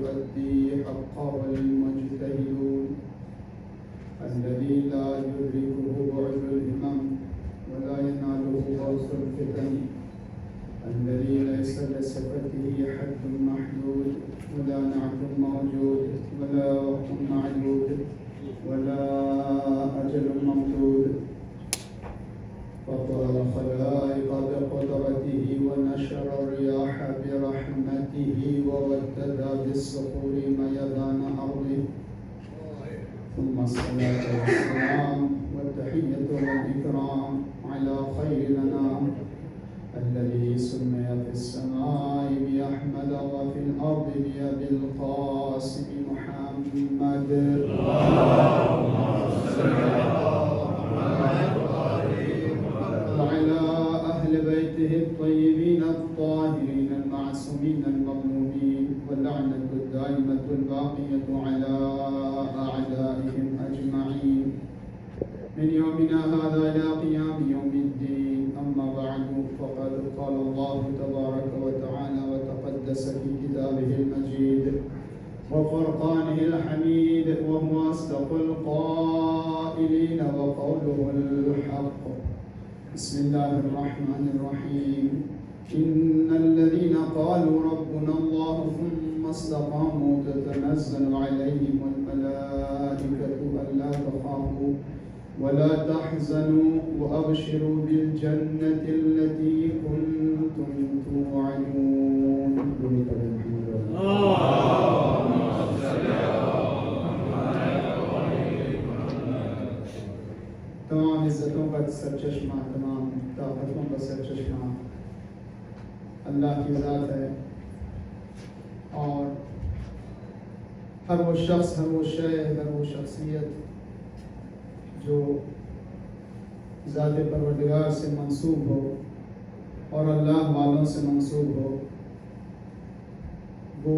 يؤدي حقه المجتهدون الذي لا يدركه بعد الهمم ولا يناله غوث الفتن الذي ليس لصفته حد محدود ولا نعت موجود ولا وقت معدود ولا أجل ممدود فطر الخلائق بقدرته ونشر الرياح برحمته وودد بالصخور ميدان أرضه ثم الصلاة والسلام والتحية والإكرام على خير الأنام الذي سمي في السماء بأحمد وفي الأرض بأبي القاسم محمد وعلى أهل بيته الطيبين الطاهرين المعصومين المظلومين واللعنة الدائمة الباقية على أعدائهم أجمعين من يومنا هذا إلى قيام يوم الدين. أما بعد فقد قال الله تبارك وتعالى وتقدس في كتابه المجيد وفرقانه الحميد وهو أصدق القائلين وقوله الحق. بسم الله الرحمن الرحيم. إن الذين قالوا ربنا الله ثم استقاموا تتنزل عليهم الملائكة ألا تخافوا ولا تحزنوا وأبشروا بالجنة التي كنتم توعدون. تمام عزتوں کا سرچشمہ، تمام طاقتوں کا سرچشمہ اللہ کی ذات ہے، اور ہر وہ شخص، ہر وہ شے، ہر وہ شخصیت جو ذات پروردگار سے منسوب ہو اور اللہ والوں سے منسوب ہو، وہ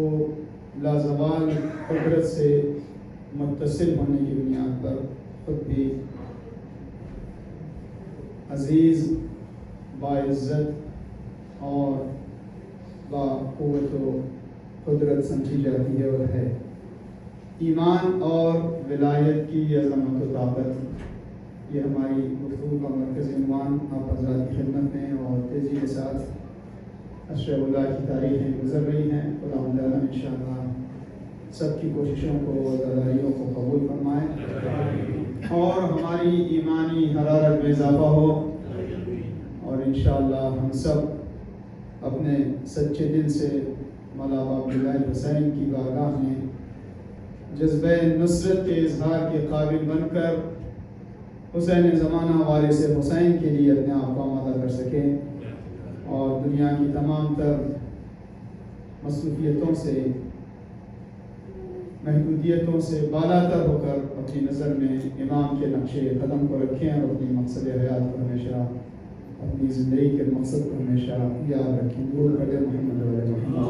لازوال قدرت سے متصل ہونے کی بنیاد پر خود بھی عزیز، باعزت اور باقوت و قدرت سمجھی جاتی ہے اور ہے۔ ایمان اور ولایت کی عظمت و طاقت، یہ ہماری گفتگو کا مرکزی عنوان آپ حضرات کی خدمت میں، اور تیزی کے ساتھ اشرف اللہ کی تاریخیں گزر رہی ہیں۔ خدا تعالیٰ انشاءاللہ سب کی کوششوں کو، ذرائعوں کو قبول فرمائے اور ہماری ایمانی حرارت میں اضافہ ہو، اور انشاءاللہ ہم سب اپنے سچے دل سے مولا عبداللہ حسین کی بارگاہ میں جذبہ نصرت کے اظہار کے قابل بن کر حسین زمانہ وارث حسین کے لیے اپنے آپ کو آمادہ کر سکیں، اور دنیا کی تمام تر مصروفیتوں سے، محدودیتوں سے بالا تر ہو کر اپنی نظر میں امام کے نقش قدم کو رکھیں، اور اپنی مقصد حیات کو ہمیشہ، اپنی زندگی کے مقصد کو ہمیشہ یاد رکھیں۔ دور کر دے محمد علیہ محمد۔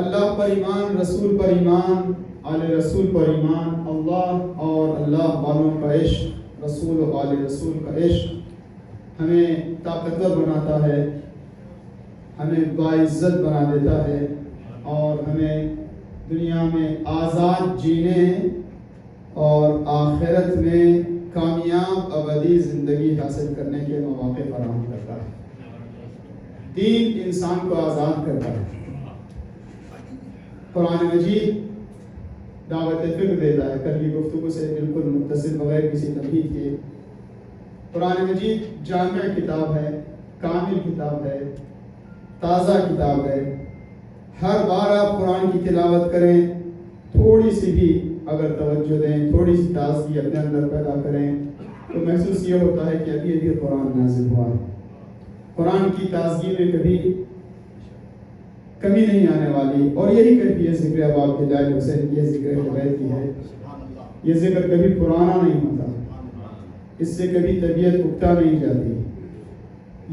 اللہ پر ایمان، رسول پر ایمان، آل رسول پر ایمان، اللہ اور اللہ والوں کا عشق، رسول و آل رسول کا عشق ہمیں طاقتور بناتا ہے، ہمیں باعزت بنا دیتا ہے، اور ہمیں دنیا میں آزاد جینے اور آخرت میں کامیاب ابدی زندگی حاصل کرنے کے مواقع فراہم کرتا ہے۔ دین انسان کو آزاد کرتا ہے۔ قرآن مجید دعوت فکر دیتا ہے، کل کی گفتگو سے بالکل متصل بغیر کسی تمہید کے۔ قرآن مجید جامع کتاب ہے، کامل کتاب ہے، تازہ کتاب ہے۔ ہر بار آپ قرآن کی تلاوت کریں، تھوڑی سی بھی اگر توجہ دیں، تھوڑی سی تازگی اپنے اندر پیدا کریں، تو محسوس یہ ہوتا ہے کہ ابھی ابھی قرآن نازل ہوا ہے۔ قرآن کی تازگی میں کبھی کمی نہیں آنے والی، اور یہی کیفیت ذکر اب عبداللہ حسین کی، ذکر حبیب کی ہے۔ یہ ذکر کبھی پرانا نہیں ہوتا، اس سے کبھی طبیعت اکتا نہیں جاتی،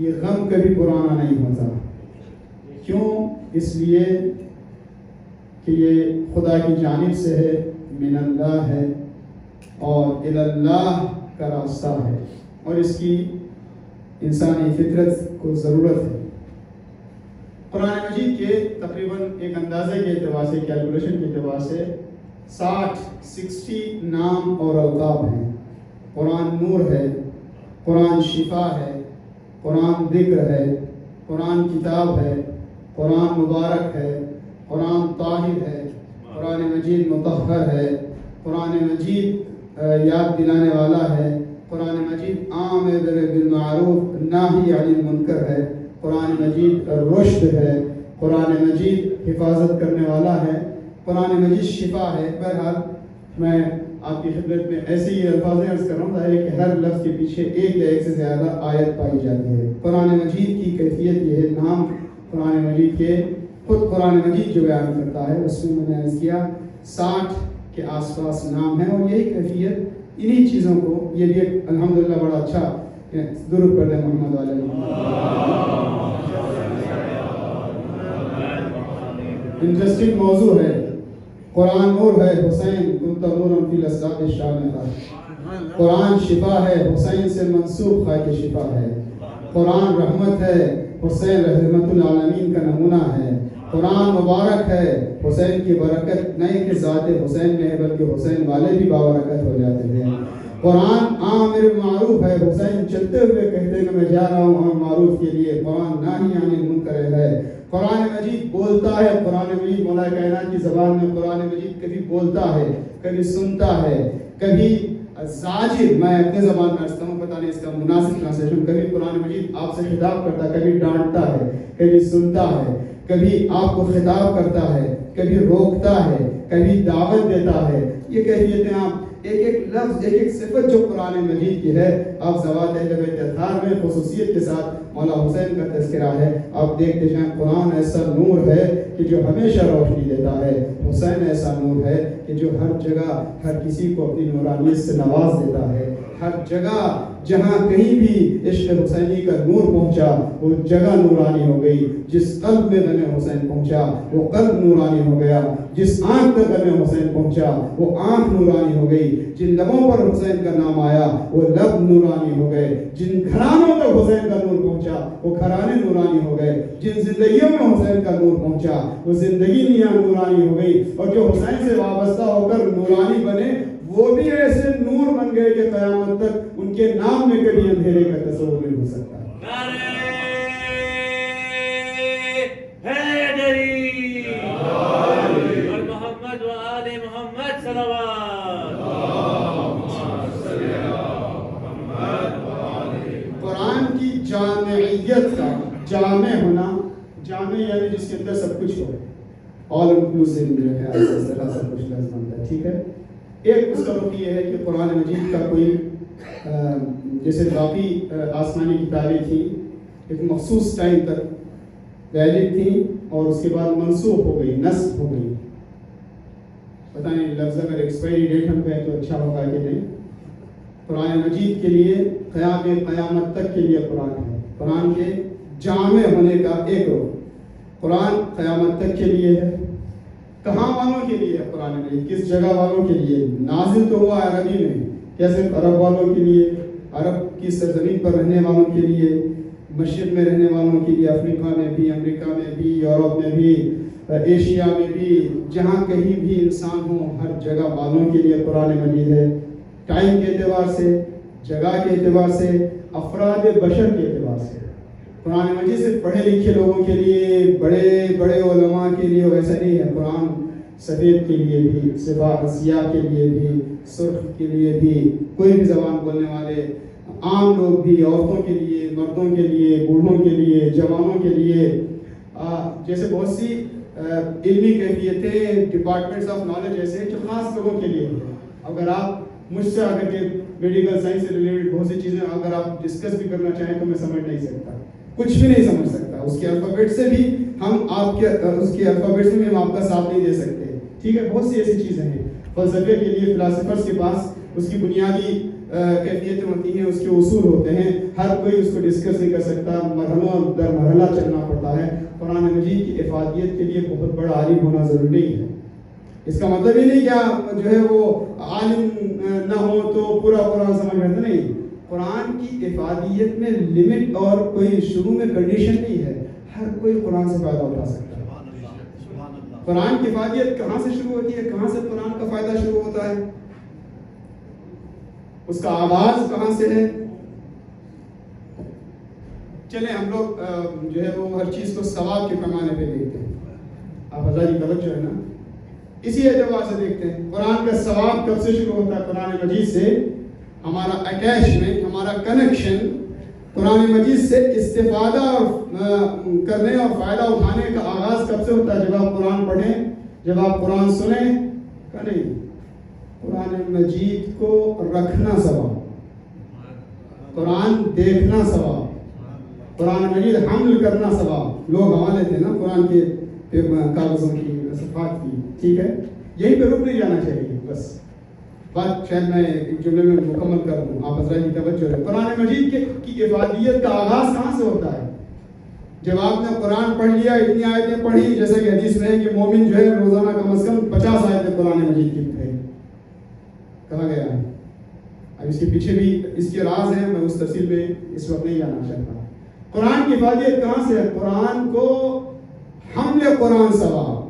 یہ غم کبھی پرانا نہیں ہوتا۔ کیوں؟ اس لیے کہ یہ خدا کی جانب سے ہے، من اللہ ہے، اور اللہ کا راستہ ہے، اور اس کی انسانی فطرت کو ضرورت ہے۔ قرآن مجید کے تقریباً ایک اندازے کے اعتبار سے، کیلکولیشن کے اعتبار سے 60 نام اور القاب ہیں۔ قرآن نور ہے، قرآن شفا ہے، قرآن ذکر ہے، قرآن کتاب ہے، قرآن مبارک ہے، قرآن طاہر ہے، قرآن مجید مطہر ہے، قرآن مجید یاد دلانے والا ہے، قرآن مجید آمر بالمعروف ناہی عن المنکر ہے، قرآن مجید رشد ہے، قرآن مجید حفاظت کرنے والا ہے، قرآن مجید شفا ہے۔ بہرحال میں آپ کی خدمت میں ایسے ہی الفاظ عرض کر رہا ہوں، ظاہر ہے کہ ہر لفظ کے پیچھے ایک یا ایک سے زیادہ آیت پائی جاتی ہے۔ قرآن مجید کی کیفیت یہ ہے، نام قرآن مجید کے خود قرآن مجید جو بیان کرتا ہے اس میں نے عرض کیا 60 کے آس پاس نام ہے، اور یہی کیفیت انہی چیزوں کو، یہ بھی ایک الحمدللہ بڑا اچھا درود پڑھ دیں محمد علیہ انٹرسٹنگ موضوع ہے۔ قرآن نور ہے، حسین کنت نورا فی الاسرار الشامخہ۔ قرآن شفا ہے، حسین سے منسوب خاک شفا ہے۔ قرآن رحمت ہے، حسین رحمت العالمین کا نمونہ ہے۔ قرآن مبارک ہے، حسین کی برکت نہیں کہ ذات حسین میں ہے بلکہ حسین والے بھی بابرکت ہو جاتے ہیں۔ قرآن عامر معروف ہے، حسین چلتے ہوئے کہتے ہیں کہ میں جا رہا ہوں عام معروف کے لیے۔ قرآن ناہی عن المنکر ہے۔ قرآن مجید بولتا ہے، قرآن مجید مولا کائنات کی زبان میں قرآن مجید کبھی بولتا ہے، کبھی سنتا ہے، کبھی زاجر، میں اپنے زبان میں عرض ہوں، پتہ نہیں اس کا مناسب ٹرانسلیشن، کبھی قرآن مجید آپ سے خطاب کرتا ہے، کبھی ڈانٹتا ہے، کبھی سنتا ہے، کبھی آپ کو خطاب کرتا ہے، کبھی روکتا ہے، کبھی دعوت دیتا ہے۔ یہ کیفیتیں آپ ایک ایک لفظ، ایک ایک صفت جو قرآن مجید کی ہے، آپ زوات اہل بیت اطہار میں خصوصیت کے ساتھ مولا حسین کا تذکرہ ہے۔ آپ دیکھتے جائیں قرآن ایسا نور ہے کہ جو ہمیشہ روشنی دیتا ہے، حسین ایسا نور ہے کہ جو ہر جگہ ہر کسی کو اپنی نورانیت سے نواز دیتا ہے۔ ہر جگہ جہاں کہیں بھی عشق حسینی کا نور پہنچا وہ جگہ نورانی ہو گئی۔ جس قلب میں غم حسین پہنچا وہ قلب نورانی ہو گیا، جس آنکھ تک غم حسین پہنچا وہ آنکھ نورانی ہو گئی، جن لبوں پر حسین کا نام آیا وہ لب نورانی ہو گئے، جن گھرانوں تک حسین کا نور پہنچا وہ گھرانے نورانی ہو گئے، جن زندگیوں میں حسین کا نور پہنچا وہ زندگی نورانی ہو گئی، اور جو حسین سے وابستہ ہو کر نورانی بنے وہ بھی ایسے نور بن گئے کہ قیامت تک ان کے نام میں کبھی اندھیرے کا تصور نہیں ہو سکتا۔ اور محمد و آل محمد صلوات۔ قرآن کی جامعیت کا، جامع ہونا، جامع یعنی جس کے اندر سب کچھ ہو، آل انکلوسیو میرے خیال سے اس طرح سب کچھ لفظ بنتا ہے، ٹھیک ہے۔ ایک اس کا رخ یہ ہے کہ قرآن مجید کا کوئی جیسے باقی آسمانی کتابیں تھیں ایک مخصوص ٹائم تک ویلڈ تھیں اور اس کے بعد منسوخ ہو گئی، نسخ ہو گئی۔ پتہ نہیں لفظ اگر ایکسپائری ڈیٹ ہم کہیں تو اچھا ہوگا کہ نہیں۔ قرآن مجید کے لیے قیامت تک کے لیے قرآن ہے، قرآن کے جامع ہونے کا ایک رخ۔ قرآن قیامت تک کے لیے ہے۔ کہاں والوں کے لیے ہے قرآن مجید؟ کس جگہ والوں کے لیے؟ نازل تو ہوا عربی میں، کیا صرف عرب والوں کے لیے، عرب کی سرزمین پر رہنے والوں کے لیے، مشرق میں رہنے والوں کے لیے، افریقہ میں بھی، امریکہ میں بھی، یورپ میں بھی، ایشیا میں بھی، جہاں کہیں بھی انسان ہو ہر جگہ والوں کے لیے قرآن مجید ہے۔ ٹائم کے اعتبار سے، جگہ کے اعتبار سے، افراد بشر کے اعتبار سے قرآن مجید صرف پڑھے لکھے لوگوں کے لیے، بڑے بڑے علماء کے لیے ویسا نہیں ہے۔ قرآن سفید کے لیے بھی، سیاہ کے لیے بھی، سرخ کے لیے بھی، کوئی بھی زبان بولنے والے عام لوگ بھی، عورتوں کے لیے، مردوں کے لیے، بوڑھوں کے لیے، جوانوں کے لیے، جیسے بہت سی علمی کیفیتیں، ڈپارٹمنٹس آف نالج ایسے ہیں جو خاص لوگوں کے لیے ہیں۔ اگر آپ مجھ سے اگر کے میڈیکل سائنس سے ریلیٹڈ بہت سی چیزیں اگر آپ ڈسکس بھی کرنا چاہیں تو میں سمجھ نہیں سکتا، کچھ بھی نہیں سمجھ سکتا، اس کے الفابیٹ سے بھی ہم آپ کے اس کے الفابیٹ سے بھی ہم آپ کا ساتھ نہیں دے سکتے، ٹھیک ہے۔ بہت سی ایسی چیزیں ہیں فلسفے کے لیے، فلاسفرز کے پاس اس کی بنیادی کیفیتیں ہوتی ہیں، اس کے اصول ہوتے ہیں، ہر کوئی اس کو ڈسکس نہیں کر سکتا، مرحلہ در مرحلہ چلنا پڑتا ہے۔ قرآن مجید کی افادیت کے لیے بہت بڑا عالم ہونا ضروری نہیں ہے۔ اس کا مطلب یہ نہیں کہ جو ہے وہ عالم نہ ہو تو پورا قرآن سمجھ میں نہیں۔ قرآن کی افادیت میں لمٹ اور کوئی شروع میں کنڈیشن نہیں ہے، ہر کوئی قرآن سے فائدہ اٹھا سکتا ہے. قرآن کی افادیت کہاں سے شروع ہوتی ہے؟ کہاں سے قرآن کا فائدہ شروع ہوتا ہے؟ اس کا آغاز کہاں سے ہے؟ چلیں ہم لوگ جو ہے وہ ہر چیز کو ثواب کے پیمانے پہ دیکھتے ہیں. آپ حضرت کی توجہ ہے نا، اسی اعتبار سے دیکھتے ہیں قرآن کا ثواب کب سے شروع ہوتا ہے؟ قرآن مجید سے ہمارا اٹیچمنٹ، ہمارا کنیکشن قرآن مجید سے استفادہ کرنے اور فائدہ اٹھانے کا آغاز کب سے ہوتا ہے؟ جب آپ قرآن پڑھیں، جب آپ قرآن سنیں. کہ نہیں، قرآن مجید کو رکھنا ثواب، قرآن دیکھنا ثواب، قرآن مجید حمل کرنا ثواب. لوگ حوالے تھے نا قرآن کے کاغذوں کی، صفحات کی، ٹھیک ہے، یہیں پہ رک نہیں جانا چاہیے. بس بات شاید میں ایک جملے میں مکمل کر دوں، آپ حضرات کی توجہ ہے. قرآن مجید کی افادیت کا آغاز کہاں سے ہوتا ہے؟ جب آپ نے قرآن پڑھ لیا، اتنی آیتیں پڑھی، جیسے کہ حدیث میں ہے کہ مومن جو ہے روزانہ کم از کم 50 آیتیں قرآن مجید کی پڑھے. کہا گیا ہے. اب اس کے پیچھے بھی اس کے راز ہیں، میں اس تفصیل میں اس وقت نہیں جانا چاہتا. قرآن کی افادیت کہاں سے ہے؟ قرآن کو حمل قرآن ثواب،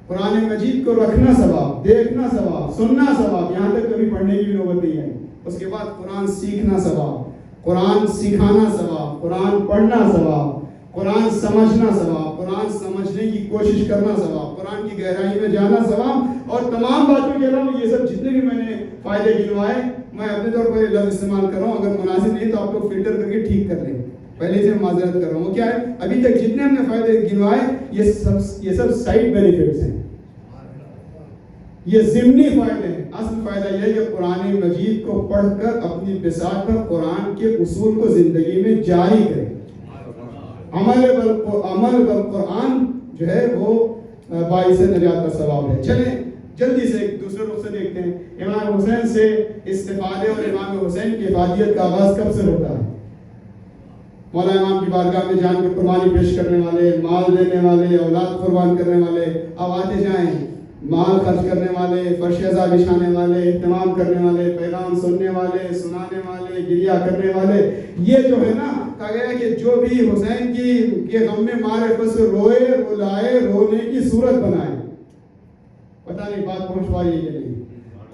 قرآن مجید کو رکھنا ثواب، دیکھنا ثواب، سننا ثواب، یہاں تک کبھی پڑھنے کی بھی نوبت نہیں آئی. اس کے بعد قرآن سیکھنا ثواب، قرآن سکھانا ثواب، قرآن پڑھنا ثواب، قرآن سمجھنا ثواب، قرآن سمجھنے کی کوشش کرنا ثواب، قرآن کی گہرائی میں جانا ثواب. اور تمام باتوں کے علاوہ یہ سب جتنے بھی میں نے فائدے گنوائے، میں اپنے طور پر یہ لفظ استعمال کر رہا ہوں، اگر مناسب نہیں تو آپ لوگ فلٹر کر کے ٹھیک کر لیں. پہلے سے معذرت کر رہا ہوں. کیا ہے؟ ابھی تک جتنے ہم نے فائدے گنوائے یہ سب سائڈ بینیفٹس ہیں، یہ ضمنی فائدے ہیں. اصل فائدہ یہ ہے کہ قرآن مجید کو پڑھ کر اپنی بساط پر قرآن کے اصول کو زندگی میں جاری کریں. عمل بالقرآن جو ہے وہ باعث نجات کا ثواب ہے. چلیں جلدی سے ایک دوسرے رخ سے دیکھتے ہیں. امام حسین سے استفادے اور امام حسین کی افادیت کا آغاز کب سے ہوتا ہے؟ مولا امام کی بارگاہ میں جان کے قربانی پیش کرنے والے، مال دینے والے، اولاد قربان کرنے والے، اب آتے جائیں، مال خرچ کرنے والے، فرش ازا بچھانے والے، اہتمام کرنے والے، پیغام سننے والے، سنانے والے، گریہ کرنے والے. یہ جو ہے نا، کہا گیا کہ جو بھی حسین کے غم میں معرفت سے روئے، رلائے، رونے کی صورت بنائے. پتہ نہیں بات پہنچ پا رہی ہے کہ نہیں.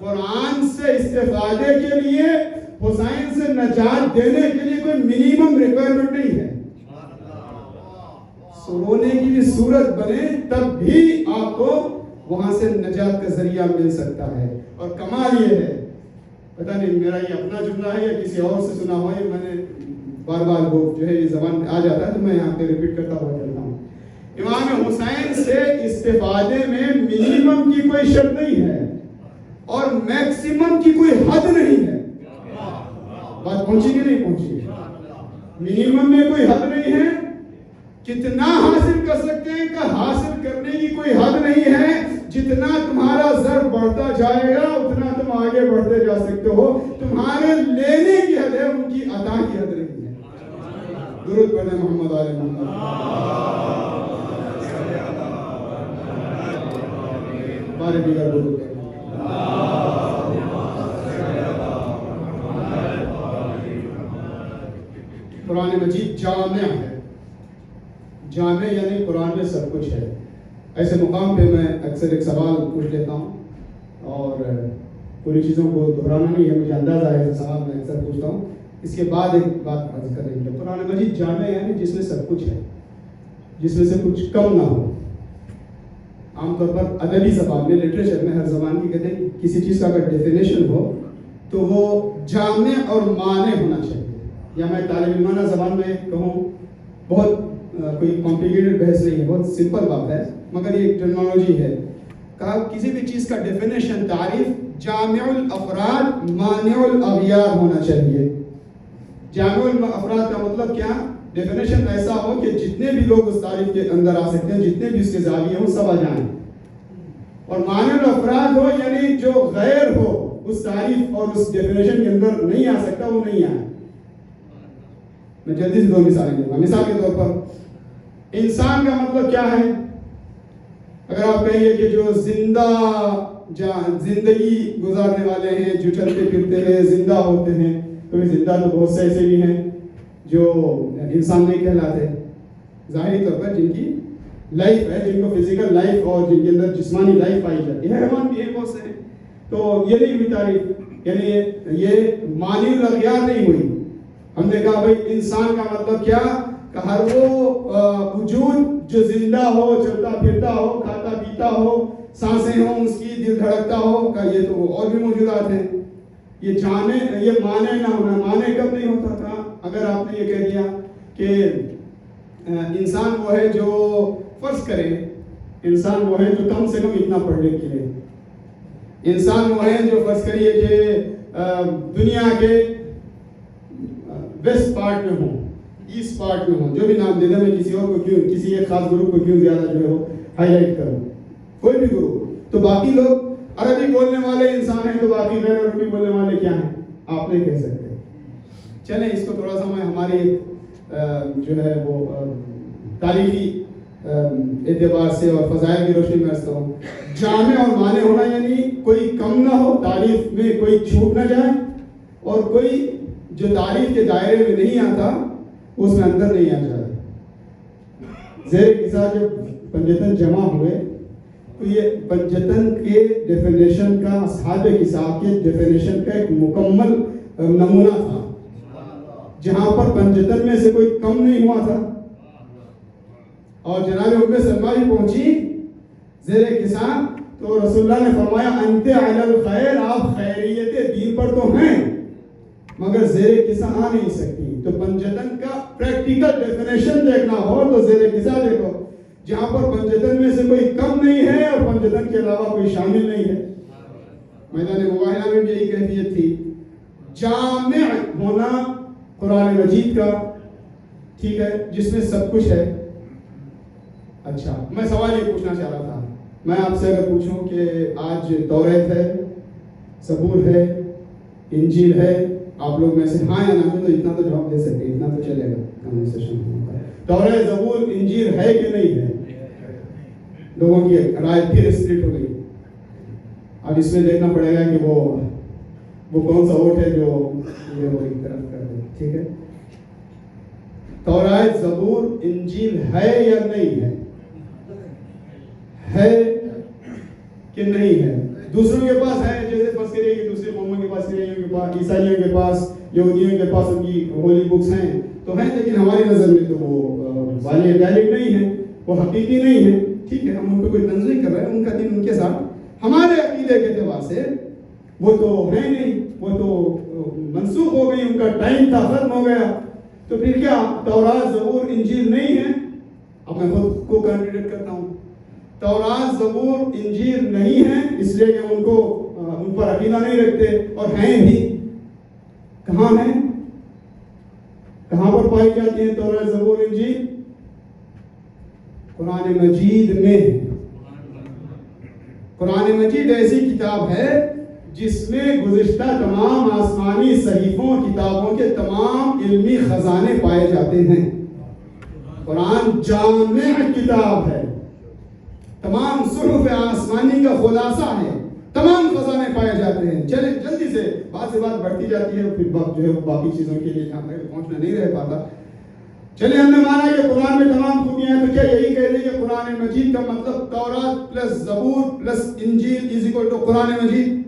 قرآن سے استفادے کے لیے، حسین سے نجات دینے کے لیے کوئی منیمم ریکوائرمنٹ نہیں ہے. رونے کی بھی صورت بنے تب بھی آپ کو وہاں سے نجات کا ذریعہ مل سکتا ہے. اور کمال یہ ہے، پتہ نہیں میرا یہ اپنا جملہ ہے یا کسی اور سے سنا ہوا ہے، میں نے بار بار وہ جو ہے یہ زبان پہ آ جاتا ہے تو میں یہاں پہ ریپیٹ کرتا ہوا چلتا ہوں. امام حسین سے استفادے میں منیمم کی کوئی شرط نہیں ہے اور میکسیمم کی کوئی حد نہیں ہے. بات پہنچی کہ نہیں پہنچی؟ منیمم میں کوئی حد نہیں ہے. کتنا حاصل کر سکتے ہیں کہ حاصل کرنے کی کوئی حد نہیں ہے. جتنا تمہارا ضرب بڑھتا جائے گا اتنا تم آگے بڑھتے جا سکتے ہو. تمہارے لینے کی حد ہے، ان کی عطا کی حد نہیں ہے. درود پڑھیں محمد آل محمد. بارے دیگر درود پڑھیں. قرآن مجید جامع ہے. جامع یعنی قرآن میں سب کچھ ہے. ایسے مقام پہ میں اکثر ایک سوال پوچھ لیتا ہوں اور پوری چیزوں کو دہرانا نہیں ہے، مجھے اندازہ ہے سوال میں اکثر پوچھتا ہوں. اس کے بعد ایک بات عرض کر رہی ہے. قرآن مجید جامع یعنی جس میں سب کچھ ہے، جس میں سے کچھ کم نہ ہو. عام طور پر ادبی زبان میں، لٹریچر میں، ہر زبان کی کہتے ہیں کسی چیز کا اگر ڈیفینیشن ہو تو وہ جامع اور مانع ہونا چاہیے. یا میں طالب علمانہ زبان میں کہوں، بہت کوئی کمپلیکیٹڈ بحث نہیں ہے، بہت سمپل بات ہے، مگر یہ ایک ٹرمنالوجی ہے. کہا کسی بھی چیز کا ڈیفینیشن، تعریف جامع الافراد مانع الاغیار ہونا چاہیے. جامع الافراد کا مطلب کیا؟ ڈیفینیشن ایسا ہو کہ جتنے بھی لوگ اس تعریف کے اندر آ سکتے ہیں، جتنے بھی اس کے زاویے ہوں، سب آ جائیں. اور مانع الافراد ہو یعنی جو غیر ہو اس تعریف اور اس ڈیفینیشن کے اندر نہیں آ سکتا، وہ نہیں آئے. میں جلدی سے دو مثالیں دوں گا. مثال کے طور پر انسان کا مطلب کیا ہے؟ اگر آپ کہیے کہ جو زندگی گزارنے والے ہیں، جو چلتے پھرتے ہیں، زندہ ہوتے ہیں، تو زندہ تو بہت سے ایسے بھی ہیں جو انسان نہیں کہلاتے. ظاہری طور پر جن کی لائف ہے، جن کو فزیکل لائف اور جن کے اندر جسمانی لائف پائی جاتی ہے، حیوان بھی ہیں بہت سے ہیں. تو یہ نہیں ہوئی تعریف، یعنی یہ مانی الاغیار نہیں ہوئی. ہم نے کہا بھائی انسان کا مطلب کیا کہ ہر وہ وجود جو زندہ ہو، چلتا پھرتا ہو، کھاتا پیتا ہو، سانسیں ہوں اس کی، دل دھڑکتا ہو، کہ یہ تو اور بھی موجودات ہیں. یہ جانے، یہ مانے نہ ہونا، مانے کب نہیں ہوتا تھا اگر آپ نے یہ کہہ دیا کہ انسان وہ ہے جو فرض کرے، انسان وہ ہے جو کم سے کم اتنا پڑھ لکھ کے لے، انسان وہ ہے جو فرض کریے کہ دنیا کے ویسٹ پارٹ میں ہوں، ایسٹ پارٹ میں ہوں، جو بھی نام دے دیں، میں کسی اور کو کیوں، کسی ایک خاص گروپ کو کیوں زیادہ جو ہے وہ ہائی لائٹ کروں، کوئی بھی گروپ. تو باقی لوگ عربی بولنے والے انسان ہیں، تو باقی غیر عربی بولنے والے کیا ہیں آپ نہیں کہہ سکتے. چلیں اس کو تھوڑا سا میں ہماری جو ہے وہ تاریخی اعتبار سے اور فضائل کی روشنی میں رکھتا ہوں. جامع اور مانے ہونا یعنی کوئی کم نہ ہو، تعریف میں کوئی چھوٹ نہ جائے، اور کوئی جو تعریف کے دائرے میں نہیں آتا اس میں اندر نہیں آ جائے. زیر کسا جب پنجتن جمع ہوئے تو یہ پنجتن کے ڈیفینیشن کا، اصحاب کسا کے ڈیفینیشن کا ایک مکمل نمونہ تھا، جہاں پر پنجتن میں سے کوئی کم نہیں ہوا تھا. اور جناب ام سلمہ بھی پہنچی زیر کسا تو رسول اللہ نے فرمایا انت علی الخیر، آپ خیریت دین پر تو ہیں مگر زیر کسا آ نہیں سکتی. تو پنجتن کا پریکٹیکل ڈیفینیشن دیکھنا ہو تو زیر کسا دیکھو، جہاں پر پنجتن میں سے کوئی کم نہیں ہے اور پنجتن کے علاوہ کوئی شامل نہیں ہے. میدان مباحثہ میں بھی یہی کیفیت تھی. جامع ہونا قرآن مجید کا، ٹھیک ہے، جس میں سب کچھ ہے. اچھا میں سوال یہ پوچھنا چاہ رہا تھا، میں آپ سے اگر پوچھوں کہ آج توریت ہے، زبور ہے، انجیل ہے، آپ لوگ میں سے ہاں یا نہ تو اتنا تو جواب دے سکتے، اتنا تو چلے گا کنورسیشن. توریت، زبور، انجیل ہے کہ نہیں ہے؟ لوگوں کی رائے پھر اسپلٹ ہو گئی. اب اس میں دیکھنا پڑے گا کہ وہ کون سا ووٹ ہے جو یہ وہ ایک طرف کر دے. ٹھیک ہے، توریت، زبور، انجیل ہے یا نہیں ہے؟ ہے کہ نہیں ہے؟ دوسروں کے پاس ہے، جیسے فرض کریے کہ دوسرے قوموں کے پاس، عیسائیوں کے پاس، یہودیوں کے پاس ان کی ہولی بکس ہیں تو ہیں، لیکن ہماری نظر میں تو وہ ویلڈ نہیں ہے، وہ حقیقی نہیں ہے. ٹھیک ہے، ہم ان کو کوئی تنظیم کر رہے ہیں، ان کا دین ان کے ساتھ، ہمارے عقیدے کے اعتبار سے وہ تو ہے نہیں، وہ تو منسوخ ہو گئی، ان کا ٹائم تھا، ختم ہو گیا. تو پھر کیا تورات، زبور، انجیل نہیں ہے؟ اب میں خود کو کنٹریڈکٹ کرتا ہوں. تورات، زبور، انجیل نہیں ہے اس لیے کہ ہم ان پر عقیدہ نہیں رکھتے، اور ہیں بھی کہاں ہیں، کہاں پر پائی جاتی ہیں تورات، زبور، انجیل؟ قرآن مجید میں. قرآن مجید ایسی کتاب ہے جس میں گزشتہ تمام آسمانی صحیفوں، کتابوں کے تمام علمی خزانے پائے جاتے ہیں. قرآن جامع کتاب ہے، تمام صحف آسمانی کا خلاصہ ہے، تمام خزانے پائے جاتے ہیں. چلے جلدی سے بات بڑھتی جاتی ہے، پھر وقت جو ہے باقی چیزوں کے لیے پہنچنا نہیں رہ پاتا. چلے ہم نے مانا کہ قرآن میں تمام خوبیاں ہیں، تو کیا یہی کہہ دیں کہ قرآن مجید کا مطلب تورات پلس زبور پلس انجیل از اکول ٹو قرآن مجید؟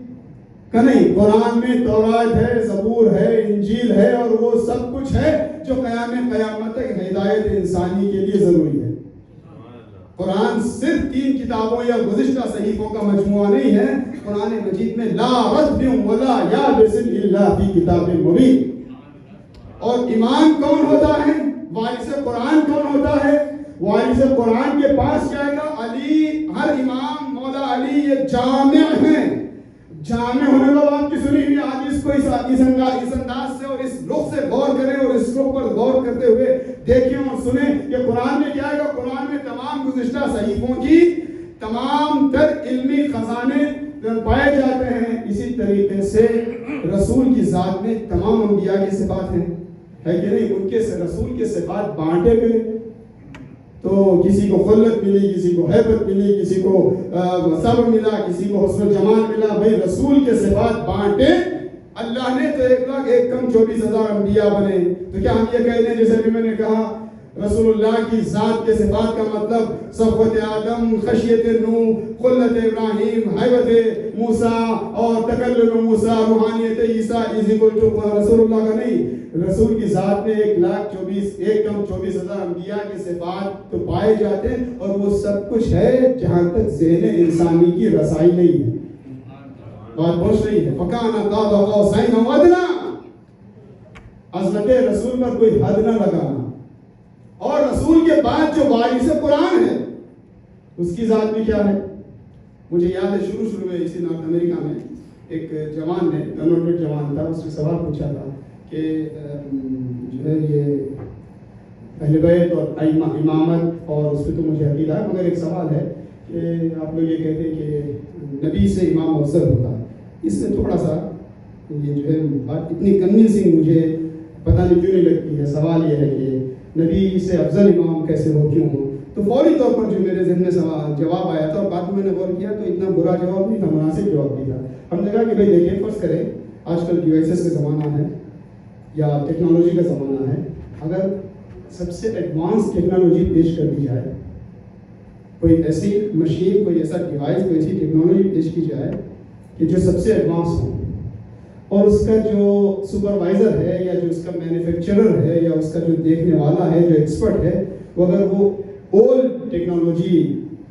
کہ نہیں، قرآن میں تورات ہے، زبور ہے، انجیل ہے، اور وہ سب کچھ ہے جو قیامت تک ہدایت انسانی کے لیے ضروری ہے. قرآن صرف 3 کتابوں یا گزشتہ صحیفوں کا مجموعہ نہیں ہے. قرآن مجید میں لا رتب ولا یابس الا فی کتاب مبین. اور امام کون ہوتا ہے؟ وارث قرآن کون ہوتا ہے؟ وارث قرآن کے پاس جائے گا علی. ہر امام مولا علی یہ جامع ہیں. جامع ہونے کا بات کی سنی ہوئی حدیث کو اس انداز سے اور اس رخ سے غور کریں، اور اس رخ پر غور کرتے ہوئے دیکھیں اور سنیں کہ قرآن میں کیا ہے. قرآن میں تمام گزشتہ صحیفوں کی تمام تر علمی خزانے پائے جاتے ہیں. اسی طریقے سے رسول کی ذات میں تمام انبیاء کی صفات ہیں، ہے کہ نہیں؟ ان کے رسول کے صفات بانٹے گئے تو کسی کو خلت ملی، کسی کو ہیبت ملی، کسی کو صبر ملا، کسی کو حسن و جمال ملا. بھائی رسول کے صفات بانٹے اللہ نے تو 1,01,24,000 انبیاء بنے. تو کیا ہم یہ کہہ دیں جیسے بھی میں نے کہا رسول اللہ کی ذات کے صفات کا مطلب صفوت آدم، خشیت نوح، خلت ابراہیم، حیبت موسیٰ اور تکلم موسیٰ، روحانیت عیسیٰ رسول اللہ کا نہیں۔ رسول کی ذات میں 1,24,000 انبیاء کے صفات تو پائے جاتے ہیں، اور وہ سب کچھ ہے جہاں تک ذہن انسانی کی رسائی نہیں ہے، بات پہنچ رہی ہے۔ فَكَانَ قَابَ قَوْسَيْنِ أَوْ أَدْنَىٰ، عظمت رسول پر کوئی حد نہ لگانا۔ اور رسول کے بعد جو وارث قرآن ہے اس کی ذات میں کیا ہے؟ مجھے یاد ہے شروع میں اسی نارتھ امریکہ میں ایک جوان نے، انوٹڈ جوان تھا، اس نے سوال پوچھا تھا کہ جو ہے یہ اہل بیت اور امامت، اور اس پہ تو مجھے عقیدہ ہے، مگر ایک سوال ہے کہ آپ لوگ یہ کہتے ہیں کہ نبی سے امام افضل ہوتا ہے۔ اس میں تھوڑا سا یہ جو ہے بات اتنی کنونسنگ مجھے پتہ نہیں کیوں نہیں لگتی ہے۔ سوال یہ ہے کہ نبی سے افضل امام کیسے ہو، کیوں ہو؟ تو فوری طور پر جو میرے ذہن میں جواب آیا تھا، اور بعد میں نے غور کیا تو اتنا برا جواب نہیں تھا، مناسب جواب بھی تھا۔ ہم نے کہا کہ بھائی دیکھیں، فرض کریں آج کل ڈیوائسز کا زمانہ ہے یا ٹیکنالوجی کا زمانہ ہے، اگر سب سے ایڈوانس ٹیکنالوجی پیش کر دی جائے، کوئی ایسی مشین، کوئی ایسا ڈیوائس، کوئی ایسی ٹیکنالوجی پیش کی جائے کہ جو سب سے ایڈوانس ہو، اور اس کا جو سپروائزر ہے یا جو اس کا مینوفیکچرر ہے یا اس کا جو دیکھنے والا ہے، جو ایکسپرٹ ہے، وہ اگر وہ اولڈ ٹیکنالوجی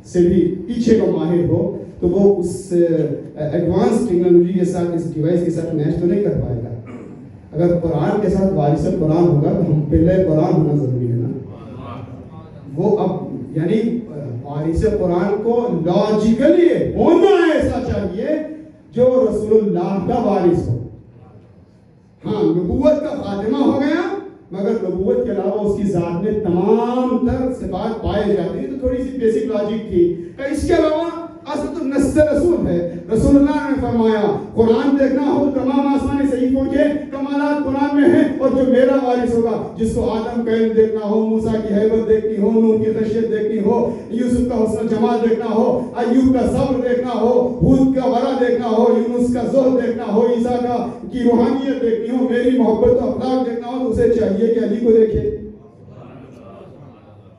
سے بھی پیچھے کا ماہر ہو، تو وہ اس ایڈوانس ٹیکنالوجی کے ساتھ، اس ڈیوائس کے ساتھ میچ تو نہیں کر پائے گا۔ اگر قرآن کے ساتھ وارث قرآن ہوگا تو ہم پہلے قرآن ہونا ضروری ہے نا۔ وہ اب یعنی وارث قرآن کو لاجیکلی ہونا ایسا چاہیے جو رسول اللہ کا وارث ہو۔ ہاں، نبوت کا خاتمہ ہو گیا، مگر نبوت کے علاوہ اس کی ذات میں تمام تر صفات پائے جاتے ہیں۔ تو تھوڑی سی بیسک لاجک تھی کہ اس کے علاوہ اصل تو نص رسول ہے۔ رسول اللہ نے فرمایا قرآن دیکھنا ہو تمام آسمانی صحیفوں کے کمالات قرآن میں ہیں، اور جو میرا وارث ہوگا، جس کو آدم کا علم دیکھنا ہو، موسیٰ کی ہیبت دیکھنی ہو، نوح کی خشیت دیکھنی ہو، یوسف کا حسن جمال دیکھنا ہو، ایوب کا صبر دیکھنا ہو، ہود کا ورع دیکھنا ہو، یونس کا زہد دیکھنا ہو، عیسیٰ کی روحانیت دیکھنی ہو، میری محبت و اخلاق دیکھنا ہو، تو اسے چاہیے کہ علی کو دیکھے۔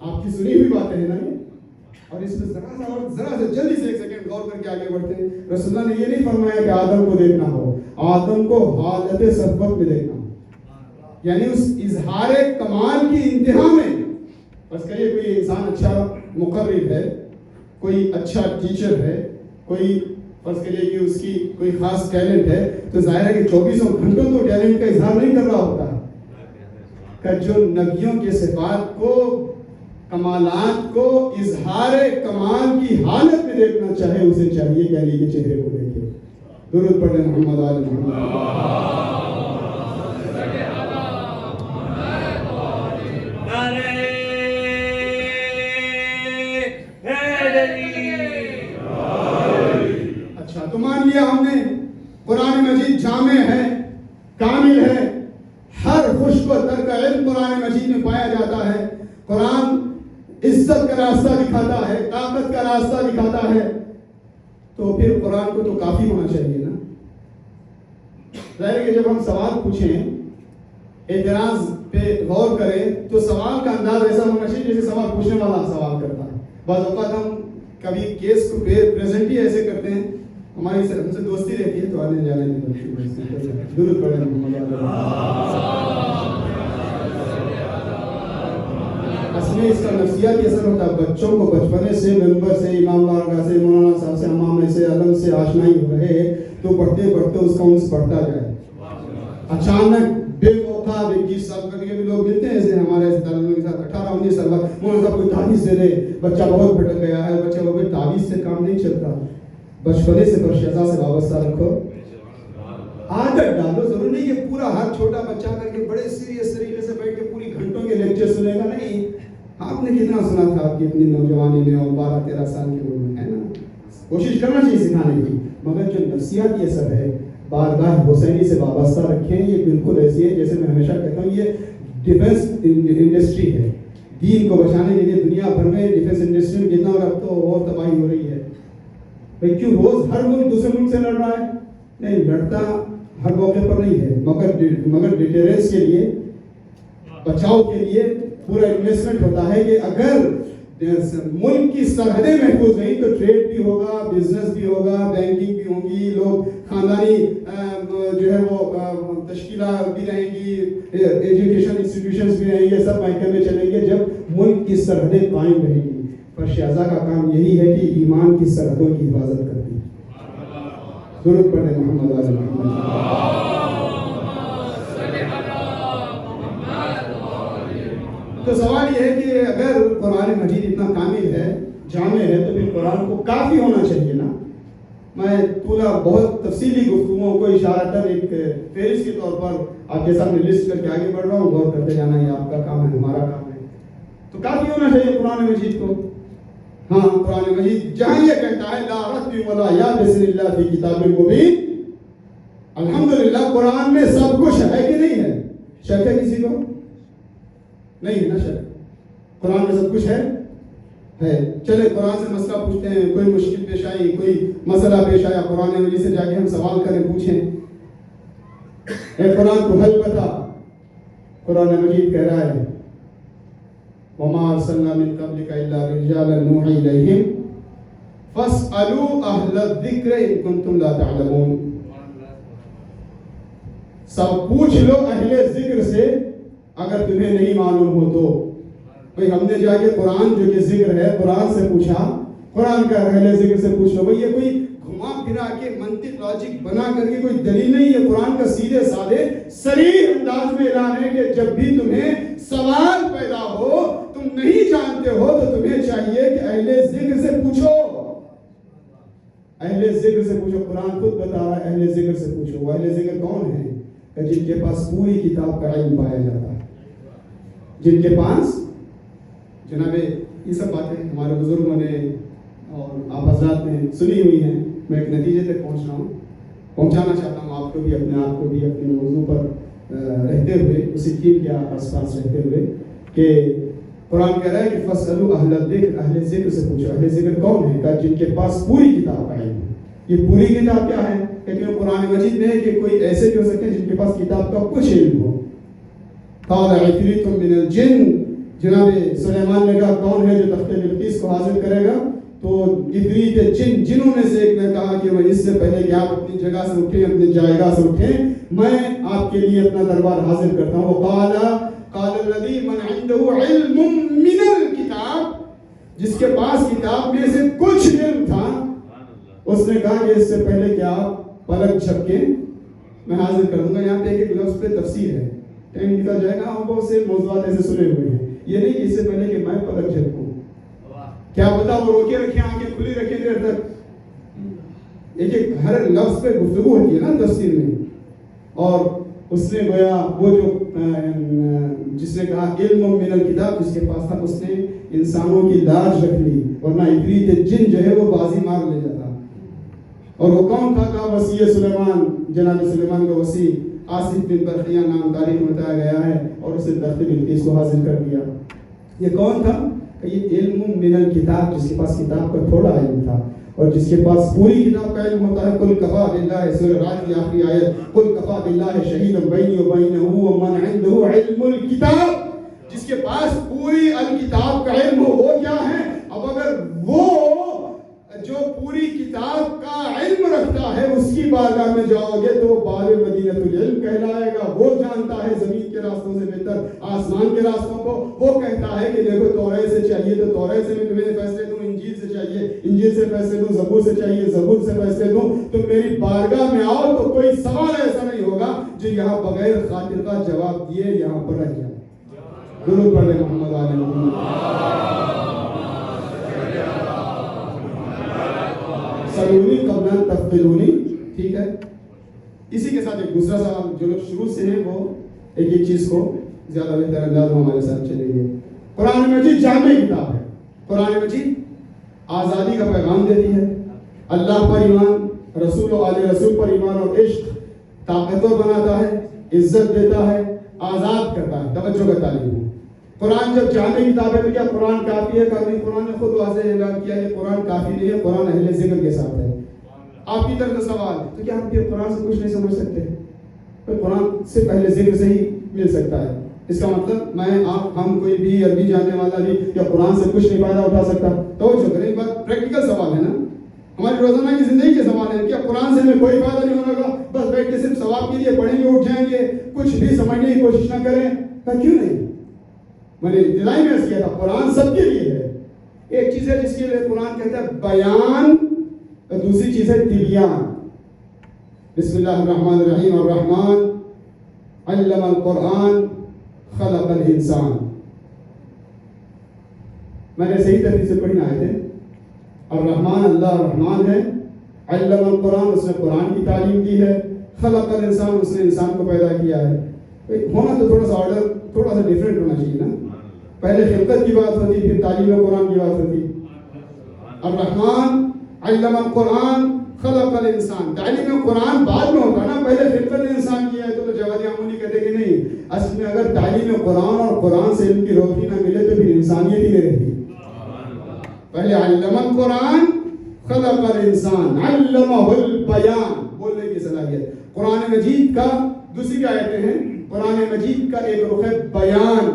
آپ کی سنی ہوئی باتیں ہیں نا یہ، اور اس میں ذرا سے جلدی سے ایک سیکنڈ غور کر کے آگے بڑھتے ہیں۔ رسول اللہ نے یہ نہیں فرمایا کہ آدم کو دیکھنا ہو، آدم کو حالت صفوت میں دیکھنا ہو، یعنی اس اظہار کمال کی انتہا میں۔ بس کہیے کوئی انسان اچھا مقرر ہے، کوئی اچھا ٹیچر ہے، کوئی فرض کریے کہ اس کی کوئی خاص ٹیلنٹ ہے، تو ظاہر ہے کہ 24 گھنٹوں تو ٹیلنٹ کا اظہار نہیں کر رہا ہوتا کہ جو نبیوں کے صفات کو، کمالات کو اظہار کمال کی حالت میں دیکھنا چاہے، اسے چاہیے کہ علی کے چہرے کو دیکھے۔ درود پڑھیں محمد آل محمد۔ اچھا، تو مان لیا ہم نے قرآن مجید جامع ہے، کامل ہے، ہر خشک و تر کا علم قرآن مجید میں پایا جاتا ہے۔ قرآن عزت کا راستہ دکھاتا ہے، طاقت کا راستہ دکھاتا ہے، تو پھر قرآن کو تو کافی ہونا چاہیے نا۔ ظاہر ہے کہ جب ہم سوال پوچھیں، اعتراض پہ غور کریں، تو سوال کا انداز ایسا ہونا چاہیے جیسے سوال پوچھنے والا سوال کرتا ہے۔ بعض اوقات ہم کبھی کیس کو پریزنٹ ہی ایسے کرتے ہیں، ہماری ہم سے دوستی رہتی ہے تو آنے جانے میں درود پڑھیں محمد۔ اصل میں اس کا نفسیاتی اثر ہوتا ہے، بچوں کو بچپنے سے ممبر سے، امام بارگاہ سے، مولانا صاحب سے، امام سے، علم سے آشنائی ہو رہے تو پڑھتے پڑھتے اس کا انس بڑھتا جائے۔ اچانک بے موقع 21 سال کبھی کبھی لوگ ملتے ہیں ایسے ہمارے ایسے طالبوں کے ساتھ 18-19 سال بعد، مولانا صاحب کوئی تعویذ دے دے، بچہ بہت بھٹک گیا ہے، بچہ کو تعویذ سے کام نہیں چلتا، بچپنے سے برشیزہ سے وابستہ رکھو، عادت ڈالو۔ ضرور نہیں کہ پورا ہر چھوٹا بچہ کر کے بڑے سیریس طریقے سے بیٹھ کے پوری گھنٹوں کے لیکچر سنے گا، نہیں۔ آپ نے کتنا سنا تھا آپ کی اپنی نوجوانی میں اور 12-13 سال کی عمر میں، ہے نا؟ کوشش کرنا چاہیے سکھانے کی، مگر جو نفسیاتی اثر ہے بارگاہ حسینی سے وابستہ رکھیں۔ یہ بالکل ایسی ہے جیسے میں ہمیشہ کہتا ہوں، یہ ڈیفنس انڈسٹری ہے، دین کو بچانے کے لیے دنیا بھر میں ڈیفنس انڈسٹری میں کتنا، اور اب تو اور تباہی ہو رہی ہے۔ بھائی کیوں روز ہر ملک دوسرے ملک سے لڑ رہا ہے؟ نہیں، لڑتا ہر موقع پر نہیں ہے، مگر ڈیٹیرنس کے لیے، بچاؤ کے لیے پورا انویسٹمنٹ ہوتا ہے کہ اگر ملک کی سرحدیں محفوظ نہیں تو ٹریڈ بھی ہوگا، بزنس بھی ہوگا، بینکنگ بھی ہوگی، لوگ خاندانی جو ہے وہ تشکیلات بھی رہیں گی، ایجوکیشن انسٹیٹیوشنز بھی رہیں گے، سب محکمے میں چلیں گے جب ملک کی سرحدیں قائم رہیں گی۔ پر شہزاد کا کام یہی ہے کہ ایمان کی سرحدوں کی حفاظت کرتی ہے۔ درود پڑھیں محمد علی محمد۔ تو سوال یہ ہے کہ اگر قرآن مجید اتنا کامل ہے، جامع ہے، تو پھر قرآن کو کافی ہونا چاہیے نا۔ میں بہت تفصیلی گفتگوؤں کو اشارتاً ایک فہرست کے طور پر آپ کے سامنے لسٹ کر کے آگے بڑھ رہا ہوں، غور کرتے جانا، یہ آپ کا کام ہے، ہمارا کام ہے۔ تو کافی ہونا چاہیے قرآن مجید کو۔ ہاں، قرآن مجید جہاں یہ کہتا ہے لا رتب ولا یابس الا فی کتاب مبین، الحمدللہ قرآن میں سب کچھ ہے کہ نہیں ہے؟ شک ہے کسی کو؟ نہیں ہے نا شک، قرآن میں سب کچھ ہے۔ چلے قرآن سے مسئلہ پوچھتے ہیں، کوئی مشکل پیش آئی، کوئی مسئلہ پیش آیا، قرآن مجید سے جا کے ہم سوال کریں، پوچھیں، اے قرآن کو حل بتا۔ قرآن مجید کہہ رہا ہے وَمَا أَرْسَلْنَا مِن قَبْلِكَ إِلَّا رِجَالًا نُوحِي إِلَيْهِمْ فَاسْأَلُوا أَهْلَ الذِّكْرِ إِن كُنتُمْ لَا تَعْلَمُونَ۔ سب پوچھ لو اہل ذکر سے اگر تمہیں نہیں معلوم ہو تو۔ بھئی ہم نے جا کے قرآن جو کہ ذکر ہے قرآن سے پوچھا، قرآن کا اہل ذکر سے پوچھ لو۔ بھئی یہ کوئی گھما پھرا کے منطق لاجک بنا کر کے کوئی دلیل نہیں ہے، قرآن کا سیدھے سادے صریح انداز میں اعلان ہے کہ جب بھی تمہیں سوال پیدا ہو، تم نہیں جانتے ہو، تو تمہیں چاہیے کہ اہل ذکر سے پوچھو، اہل ذکر سے پوچھو۔ قرآن خود بتا رہا ہے اہل ذکر سے پوچھو۔ وہ اہل ذکر کون ہیں؟ کہ جن کے پاس پوری کتاب کا علم پایا جاتا ہے، جن کے پاس جناب یہ سب باتیں ہمارے بزرگوں نے اور آپ حضرات نے سنی ہوئی ہیں۔ میں ایک نتیجے تک پہنچ رہا ہوں، پہنچانا چاہتا ہوں آپ کو بھی، اپنے آپ کو بھی، اپنے موضوع پر رہتے ہوئے، اسی تھیم کے آس پاس رہتے ہوئے، کہ قرآن کہہ رہا ہے کہ فَاسْأَلُوا أَهْلَ الذِّكْرِ، اہل ذکر سے پوچھو۔ اہل ذکر کون ہے؟ کہ جن کے پاس پوری کتاب کا علم ہے۔ یہ پوری کتاب کیا ہے؟ کہ قرآن مجید میں ہے کہ کوئی ایسے بھی ہو سکتے ہیں جن کے پاس کتاب کا کچھ علم ہو۔ قَالَ عِفْرِيتٌ مِّنَ الْجِنِّ، جناب سلیمان نے کہا کون ہے جو تخت بلقیس کو حاصل کرے گا؟ تو عفریت جنوں میں سے ایک نے کہا کہ میں اس سے پہلے کہ آپ اپنی جگہ سے اٹھیں، اپنی جائیگاہ سے اٹھیں، میں آپ کے لیے اپنا دربار حاضر کرتا ہوں۔ قال الذی من عنده علم من الکتاب، جس کے پاس کتاب میں سے کچھ علم تھا، اس نے کہا کہ اس سے پہلے کہ آپ پلک جھپکیں میں حاضر کر دوں گا۔ یہاں پہ ایک لفظ پہ تفسیر ہے، ٹائم نکل جائے گا، ہم بہت سے موضوعات ایسے سنے ہوئے ہیں۔ یہ نہیں کہ اس سے پہلے کہ میں پلک جھپکوں، کیا پتا وہ روکے رکھیں، آنکھیں کھلی رکھیں دیر تک۔ ایک ہر لفظ پہ گفتگو ہوتی ہے نا تفسیر میں، اور اس نے گویا وہ جو جس نے کہا علم من الکتاب، جس کے پاس تھا، اس نے انسانوں کی لاج رکھ لی، ورنہ عفریت جن جو ہے وہ بازی مار لے جاتا۔ اور وہ کون تھا؟ کہا وصی سلیمان، جناب سلیمان کا وصی آصف بن برقیہ نام تاریخ میں بتایا گیا ہے، اور اسے تخت بلقیس کو حاصل کر دیا۔ یہ کون تھا؟ کہ یہ علم من الکتاب، جس کے پاس کتاب کا تھوڑا علم تھا، اور جس کے پاس پوری کتاب کا علم ہوتا ہے۔ قل کفا باللہ، سورہ رات کی آخری آیت، قل کفا باللہ شہیدا بینی و بینہ ومن عنده علم الکتاب، جس کے پاس پوری الکتاب کا علم ہو، وہ کیا ہے؟ اب اگر وہ جو پوری کتاب کا علم رکھتا ہے اس کی بارگاہ میں جاؤ گے تو وہ باب مدینہ العلم کہلائے گا۔ وہ جانتا ہے زمین کے راستوں سے بہتر آسمان کے راستوں کو۔ وہ کہتا ہے کہ دیکھو توریت سے چاہیے تو توریت سے میں تمہیں فیصلے دوں، انجیل سے چاہیے انجیل سے فیصلے دوں، زبور سے چاہیے زبور سے فیصلے دوں۔ تم میری بارگاہ میں آؤ تو کوئی سوال ایسا نہیں ہوگا جو یہاں بغیر خاطر کا جواب دیے یہاں پر رہ جائے۔ درود پڑھیں محمد آل محمد۔ سلونی قبل تفضلونی، ٹھیک ہے۔ اسی کے ساتھ ایک دوسرا سوال جو لوگ شروع سے ہیں وہ ایک چیز کو زیادہ بہتر انداز میں ہمارے ساتھ چلیں گے۔ قرآن مجید جامع کتاب ہے۔ قرآن مجید آزادی کا پیغام دیتی ہے، اللہ پر ایمان، رسول و آل رسول پر ایمان اور عشق طاقتور بناتا ہے، عزت دیتا ہے، آزاد کرتا ہے، توجہ کا تعلیم ہے۔ قرآن جب جامع کتاب ہے تو کیا قرآن کافی ہے؟ کافی قرآن نے خود واضح اعلان کیا کہ قرآن کافی نہیں ہے، قرآن اہل ذکر کے ساتھ ہے۔ آپ کی طرف سے سوال تو کیا ہم قرآن سے کچھ نہیں سمجھ سکتے؟ قرآن صرف اہل ذکر سے ہی مل سکتا ہے۔ اس کا مطلب میں آپ ہم کوئی بھی عربی جاننے والا بھی کیا قرآن سے کچھ نہیں فائدہ اٹھا سکتا؟ توجہ کریں، بات پریکٹیکل سوال ہے نا، ہماری روزانہ کی زندگی کے سوال ہے. کیا قرآن سے ہمیں کوئی فائدہ نہیں ہوگا؟ بس بیٹھ کے صرف ثواب کے لیے پڑھیں گے، اٹھ جائیں گے، کچھ بھی سمجھنے کی کوشش نہ کریں؟ کیوں نہیں؟ میں نے ابتدائی میں کیا تھا، قرآن سب کے لیے ہے. ایک چیز ہے جس کے لیے قرآن کہتا ہے بیان، اور دوسری چیز ہے تبیان. بسم اللہ الرحمن الرحیم. الرحمن علم القرآن خلق الانسان. میں نے صحیح ترتیب سے پڑھی آئے تھے. الرحمن اللہ رحمان ہے، علم القرآن اس نے قرآن کی تعلیم دی ہے، خلق الانسان اس نے انسان کو پیدا کیا ہے. ہونا تو تھوڑا سا آرڈر تھوڑا سا ڈیفرنٹ ہونا چاہیے نا، پہلے خلقت کی بات ہوتی پھر تعلیم قرآن کی بات ہوتی. الرحمن علم القرآن خلق الانسان. تعلیم قرآن بعد میں ہوتا نا، پہلے خلقت انسان کی ہے. تو جوادی عمومی کہتے کہ نہیں، اصل میں اگر تعلیم قرآن اور قرآن سے علم کی روشنی نہ ملے تو پھر انسانیت ہی نہیں رہتی. پہلے علم القرآن خلق الانسان علمہ البیان، بولنے کی صلاحیت. قرآن مجید کا دوسری آیتیں ہیں، قرآن مجید کا ایک رخ ہے بیان،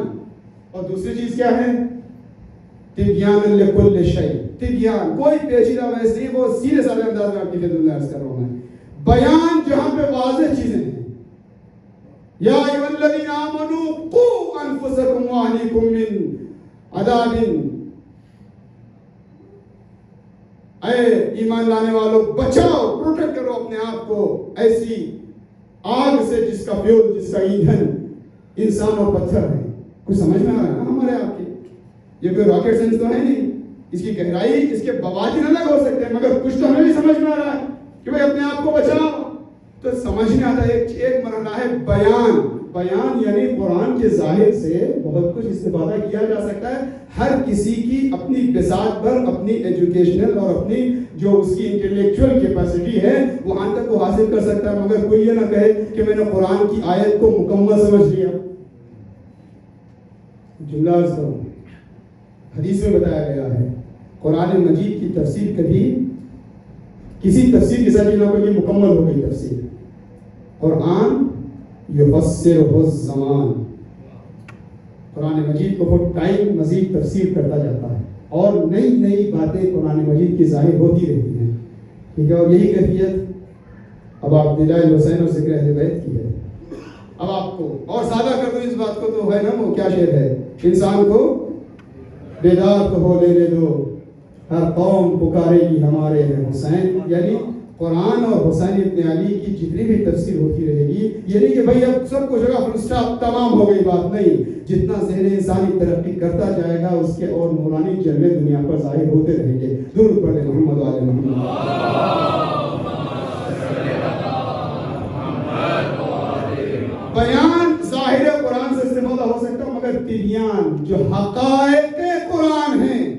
اور دوسری چیز کیا ہے؟ تبیان لکل شیء. تبیان کوئی پیچیدہ بحث نہیں، وہ سیدھے سادے انداز میں آپ کی خدمت میں عرض کر رہا ہوں. میں بیان جہاں پہ واضح چیزیں ہیں. یا ایھا الذین آمنوا قوا انفسکم واہلیکم من عذاب. اے ایمان لانے والوں، بچاؤ، پروٹیکٹ کرو اپنے آپ کو ایسی آگ سے جس کا فیول، جس کا ایندھن انسان اور پتھر ہے. کچھ سمجھ میں آ رہا ہے نا ہمارے آپ کی؟ یہ کوئی راکٹ سائنس تو ہے نہیں. اس کی گہرائی، اس کے بواطن الگ ہو سکتے ہیں، مگر کچھ تو ہمیں بھی سمجھ میں آ رہا ہے کہ بھائی اپنے آپ کو بچاؤ. تو سمجھ میں آتا ہے ایک مرحلہ ہے بیان. بیان یعنی قرآن کے ظاہر سے بہت کچھ استفادہ کیا جا سکتا ہے. ہر کسی کی اپنی بساط پر، اپنی ایجوکیشنل اور اپنی جو اس کی انٹلیکچوئل کیپیسٹی ہے وہاں تک وہ حاصل کر سکتا ہے. مگر کوئی یہ نہ کہے کہ میں نے قرآن کی آیت کو مکمل سمجھ لیا. جملہ عرض کروں، حدیث میں بتایا گیا ہے قرآن مجید کی تفسیر کبھی کسی تفسیر کے ساتھ نہ کوئی مکمل ہو گئی تفسیر. قرآن یفسرہ الزمان، قرآن مجید کو وہ ٹائم مزید تفسیر کرتا جاتا ہے اور نئی نئی باتیں قرآن مجید کی ظاہر ہوتی رہتی ہیں. ٹھیک ہے، اور یہی کیفیت اب آپ دلائل حسین اور ذکر اہل بیت کی ہے. اب آپ کو اور سادہ کر دوں اس بات کو تو ہے نا، وہ کیا شعر ہے، انسان کو بیدار تو ہو لینے دو، ہر قوم پکارے گی ہمارے حسین. یعنی قرآن اور حسین ابن علی کی جتنی بھی تفسیر ہوتی رہے گی، یہ نہیں کہ بھائی اب سب کچھ ہوگا فل اسٹاپ تمام ہو گئی بات. نہیں، جتنا ذہن انسانی ترقی کرتا جائے گا اس کے اور نورانی جلوے دنیا پر ظاہر ہوتے رہیں گے. درود پڑھیں محمد و آل محمد. بیان ظاہر قرآن سے استفادہ ہو سکتا ہے، مگر تبیان جو حقائق قرآن ہیں،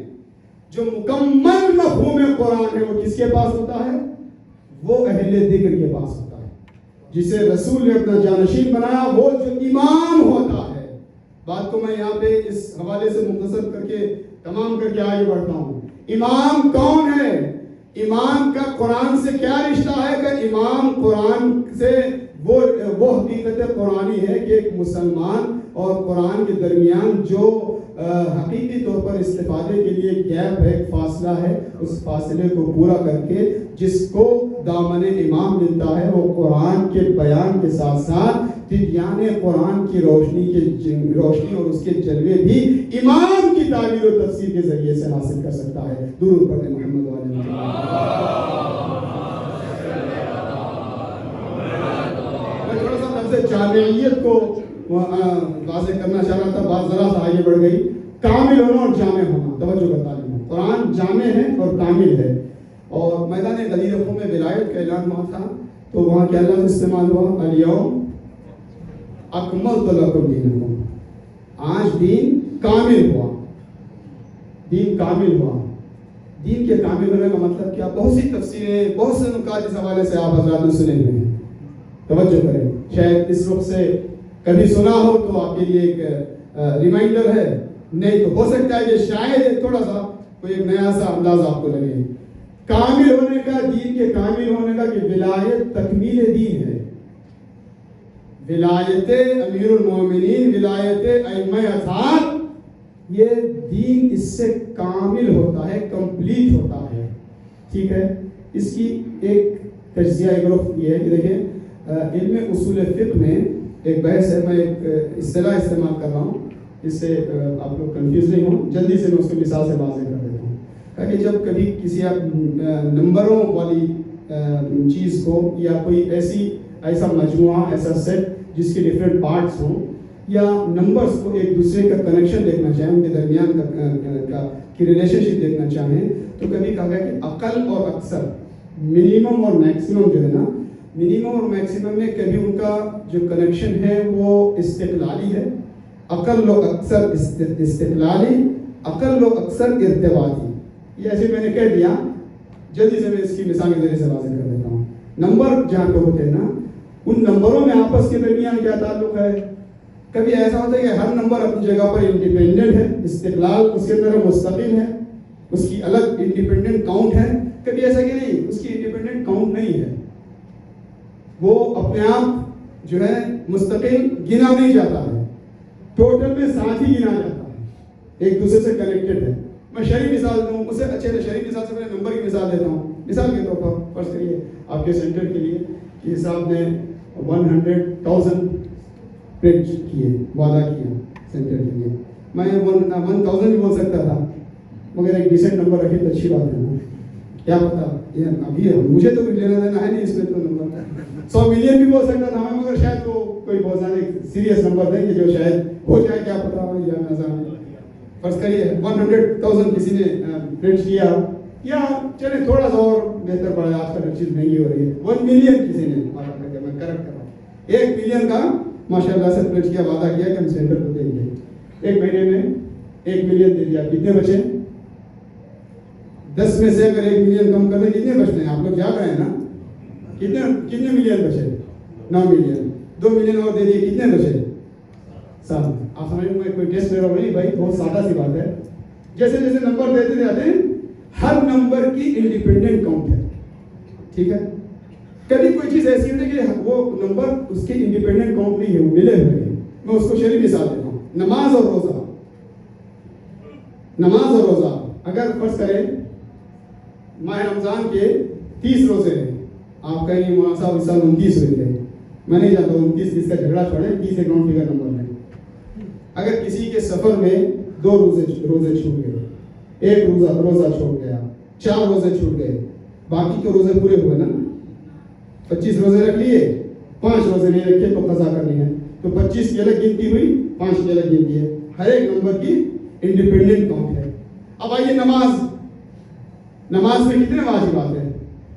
جو مکمل مفہوم قرآن ہے، وہ کس کے پاس ہوتا ہے؟ وہ اہل ذکر کے پاس ہوتا ہے، جسے رسول نے اپنا جانشین بنایا، وہ جو امام ہوتا ہے. بات کو میں یہاں پہ اس حوالے سے مختصر کر کے تمام کر کے آگے بڑھتا ہوں. امام کون ہے؟ امام کا قرآن سے کیا رشتہ ہے؟ کہ امام قرآن سے وہ حقیقت قرآنی ہے کہ ایک مسلمان اور قرآن کے درمیان جو حقیقی طور پر استفادے کے لیے گیپ ہے، ایک فاصلہ ہے، اس فاصلے کو پورا کر کے جس کو دامن امام ملتا ہے، وہ قرآن کے بیان کے ساتھ ساتھ تبیان قرآن کی روشنی اور اس کے جلوے بھی امام کی تعبیر و تفسیر کے ذریعے سے حاصل کر سکتا ہے. درود پڑھیں محمد و آل محمد. جامعیت کو واضح کرنا چاہ رہا تھا، بات ذرا سا آگے بڑھ گئی. کامل ہونا اور جامع ہونا، توجہ کا تعلیم ہے. قرآن جامع ہے اور کامل ہے. اور میدان غدیر خم میں ولایت کا اعلان ہوا تھا تو وہاں کیا لفظ استعمال ہوا؟ الیوم اکملت لکم دینکم. آج دین کامل ہوا. دین کامل ہوا. دین کے کامل ہونے کا مطلب کیا؟ بہت سی تفسیریں، بہت سے نکات اس حوالے سے آپ حضرات نے سنے ہوئے ہیں. توجہ کریں، شاید اس رخ سے کبھی سنا ہو تو آپ کے لیے ایک ریمائنڈر ہے. نہیں تو ہو سکتا ہے کہ شاید تھوڑا سا کوئی ایک نیا سا انداز آپ کو لگے. کامل ہونے کا، دین کے کامل ہونے کا کہ ولایت تکمیل دین ہے. ولایت امیر المومنین، ولایت ائمہ اطہار، یہ دین اس سے کامل ہوتا ہے، کمپلیٹ ہوتا ہے. ٹھیک ہے. اس کی ایک تجزیہ ایک رخ یہ ہے کہ دیکھیں علم اصول فقہ میں ایک بحث ہے، میں ایک اصطلاح استعمال کر رہا ہوں اس سے آپ لوگ کنفیوز نہیں ہوں، جلدی سے میں اس کو مثال سے واضح کر دیتا ہوں. کہ جب کبھی کسی نمبروں والی چیز کو یا کوئی ایسا مجموعہ، ایسا سیٹ جس کے ڈفرینٹ پارٹس ہوں، یا نمبرز کو ایک دوسرے کا کنیکشن دیکھنا چاہیں، ان کے درمیان کی ریلیشن شپ دیکھنا چاہیں، تو کبھی کہا گیا کہ اقل اور اکثر، منیمم اور میکسیمم جو ہے نا، منیمم اور میکسیمم میں کبھی ان کا جو کنیکشن ہے وہ استقلالی ہے، اقل و اکثر استقلالی، اقل و اکثر ارتباطی. یہ ایسے میں نے کہہ دیا، جلدی سے میں اس کی مثال کے ذریعے سے واضح کر دیتا ہوں. نمبر جہاں پہ ہوتے ہیں نا، ان نمبروں میں آپس کے درمیان کیا تعلق ہے؟ کبھی ایسا ہوتا ہے کہ ہر نمبر اپنی جگہ پر انڈیپینڈنٹ ہے، استقلال اس کے اندر مستقل ہے، اس کی الگ انڈیپینڈنٹ کاؤنٹ ہے. کبھی ایسا کہ نہیں، اس کی انڈیپینڈنٹ کاؤنٹ نہیں ہے، وہ اپنے آپ جو ہے مستقل گنا نہیں جاتا ہے، ٹوٹل میں ساتھ ہی گنا جاتا ہے، ایک دوسرے سے کنیکٹڈ ہے. میں شرعی مثال دوں، اسے اچھے شرعی مثال سے میں نمبر کی مثال دیتا ہوں. مثال کے طور پر فرض کریے آپ کے سینٹر کے لیے کہ صاحب نے 100,000 پرنٹ کیے، وعدہ کیا سینٹر کے لیے. میں 1,000 بھی بول سکتا تھا، مگر ایک ڈیسنٹ نمبر رکھے تو اچھی بات ہے نا. کیا پتا ابھی مجھے تو کچھ لینا دینا ہے نہیں اس میں، تو نمبر 100 ملین بھی بول سکتا تھا مگر شاید وہ کوئی بہت زیادہ سیریس نمبر دیں گے جو شاید ہو جائے، کیا پتا. فرض کریے 100,000 کسی نے پرنٹ کیا، یا چلے تھوڑا سا اور بہتر پڑا، آج کل ہر چیز مہنگی ہو رہی ہے، 1 ملین کسی نے، میں کریکٹ کر رہا ہوں، 1 ملین کا ماشاء اللہ سے پرنٹ کیا، وعدہ کیا کہ ہم سینٹر کو دیں گے. 1 مہینے میں 1 ملین دے دیا، کتنے بچے؟ 10 میں سے اگر 1 ملین کم کر دیں کتنے بچتے ہیں؟ آپ لوگ یاد رہے ہیں نا، کتنے ملین بچے؟ 9 ملین. 2 ملین اور دے دیے، کتنے بچے؟ 7. آپ سمجھ میں کوئی ٹیسٹ لے رہا ہوں نہیں بھائی، بہت سادہ سی بات ہے. جیسے جیسے نمبر دیتے جاتے ہیں، ہر نمبر کی انڈیپینڈنٹ کاؤنٹ ہے. ٹھیک ہے. کبھی کوئی چیز ایسی ہوتی ہے کہ وہ نمبر اس کے انڈیپینڈنٹ کاؤنٹ نہیں ہے، وہ ملے ہوئے ہیں. میں اس کو شرعی مثال دیتا ہوں. نماز اور روزہ، نماز اور روزہ اگر فرض کریں ماہ رمضان کے 30 روزے ہیں، آپ کہیں گے مولانا صاحب اس سال 29 ہوئے تھے. میں نہیں جانتا 29 کا جھگڑا چھوڑیں، 30 ایک راؤنڈ فگر نمبر ہے. اگر کسی کے سفر میں 2 روزے چھوٹ گئے، 1 روزہ چھوٹ گیا، 4 روزے چھوٹ گئے، باقی کے روزے پورے ہوئے نا. 25 روزے رکھ لیے، 5 روزے نہیں رکھے تو قضا کرنی ہے، تو 25 کی الگ گنتی ہوئی، 5 کی الگ گنتی ہے. ہر ایک نمبر کی انڈیپینڈنٹ کاؤنٹ ہے. اب آئیے نماز میں کتنے واجبات ہیں؟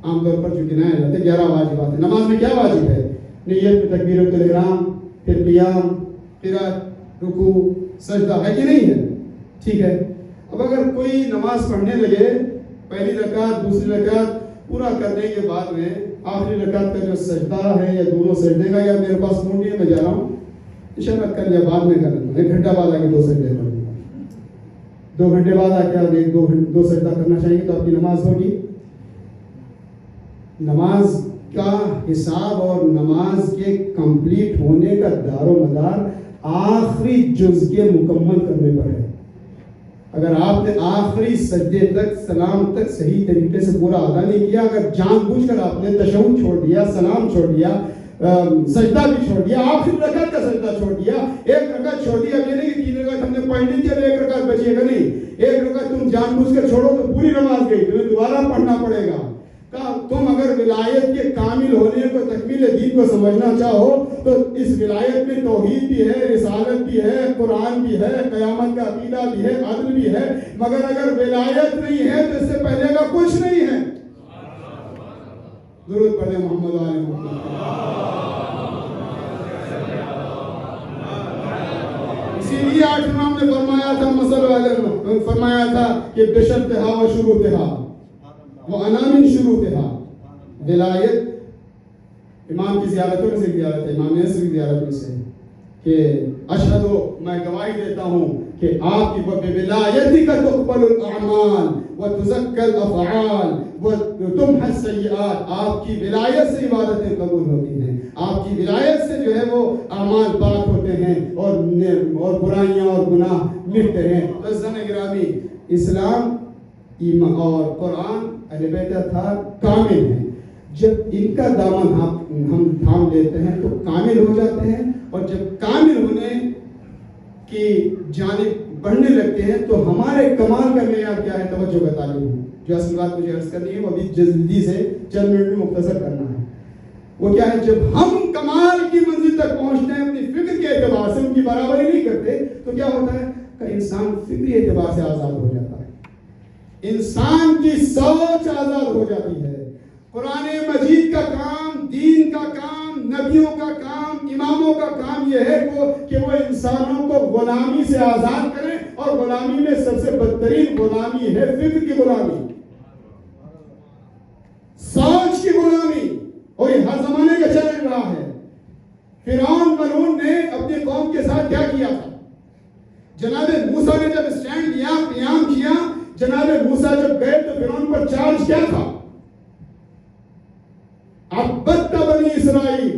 عام طور پر جو گنائے جاتے ہیں 11 واجبات ہیں. نماز میں کیا واجب ہے؟ نیت میں تکبیرۃ الاحرام، پھر قیام، قرات، رکوع، سجدہ، ہے کہ نہیں ہے؟ ٹھیک ہے. اب اگر کوئی نماز پڑھنے لگے، پہلی رکعت دوسری رکعت پورا کرنے کے بعد میں آخری رکعت کا جو سجدہ ہے یا دونوں سجدے کا، یا میرے پاس فون نہیں ہے میں جا رہا ہوں انشاءاللہ کل یا بعد میں کر لوں، 1 گھنٹہ بعد آ کے 2 سجدے کر لوں گا، 2 گھنٹے بعد آ کے 2 سجدہ کرنا چاہیے تو آپ کی نماز ہوگی. نماز کا حساب اور نماز کے کمپلیٹ ہونے کا دار و مدار آخری جز کے مکمل کرنے پر ہے. اگر آپ نے آخری سجدے تک، سلام تک صحیح طریقے سے پورا ادا نہیں کیا، اگر جان بوجھ کر آپ نے تشہد چھوڑ دیا، سلام چھوڑ دیا، سجدہ بھی چھوڑ دیا، آخری رکعت کا سجدہ چھوڑ دیا، 1 رکعت چھوڑ دیا، اب یہ نہیں کہ 3 رکعت ہم نے پڑھ لی تھی اب 1 رکعت بچی ہے کہ نہیں، 1 رکعت تم جان بوجھ کر چھوڑو تو پوری نماز گئی، تمہیں دوبارہ پڑھنا پڑے گا. تم اگر ولایت کے کامل ہونے کو، تکمیل دین کو سمجھنا چاہو تو اس ولایت میں توحید بھی ہے، رسالت بھی ہے، قرآن بھی ہے، قیامت کا عقیدہ بھی ہے، عدل بھی ہے، مگر اگر ولایت نہیں ہے تو اس سے پہلے کا کچھ نہیں ہے. درود پڑھیں محمد علیہ محمد. اسی لیے آٹھ امام نے فرمایا تھا کہ بشرطہا و شروطہا وَأَنَا مِن شُرُوطِهَا. ولایت امام کی زیارتوں میں سے زیارت ہے، امام نصر کی زیارت میں سے، کہ اشہدو، میں گواہی دیتا ہوں کہ آپ کی ولایتی کا تقبل الاعمال، وتزكى الافعال وتمحى السيئات. آپ کی ولایت سے عبادتیں قبول ہوتی ہیں, آپ کی ولایت سے جو ہے وہ اعمال پاک ہوتے ہیں اور برائیاں اور گناہ مٹتے ہیں. عزیزان گرامی, اسلام ایمان اور قرآن اہل بیت تھا کامل ہیں. جب ان کا دامن ہم تھام لیتے ہیں تو کامل ہو جاتے ہیں, اور جب کامل ہونے کی جانب بڑھنے لگتے ہیں تو ہمارے کمال کا معیار کیا ہے؟ توجہ کا تعلیم ہے. جو اصل بات مجھے عرض کرنی ہے وہ ابھی جلدی سے چند منٹ میں مختصر کرنا ہے. وہ کیا ہے؟ جب ہم کمال کی منزل تک پہنچتے ہیں اپنی فکر کے اعتبار سے, ان کی برابری نہیں کرتے, تو کیا ہوتا ہے کہ انسان فکری اعتبار سے آزاد ہو جاتا ہے, انسان کی سوچ آزاد ہو جاتی ہے. قرآن مجید کا کام, دین کا کام, نبیوں کا کام, اماموں کا کام یہ ہے کہ وہ انسانوں کو غلامی سے آزاد کریں, اور غلامی میں سب سے بدترین غلامی ہے فکر کی غلامی, سوچ کی غلامی, اور یہ ہر زمانے کا چل رہا ہے. فرعون ملعون نے اپنی قوم کے ساتھ کیا کیا تھا؟ جناب موسیٰ نے جب اسٹینڈ لیا, قیام کیا, جناب موسیٰ جب گئے تو فرعون پر چارج کیا تھا؟ عبدت بنی اسرائیل,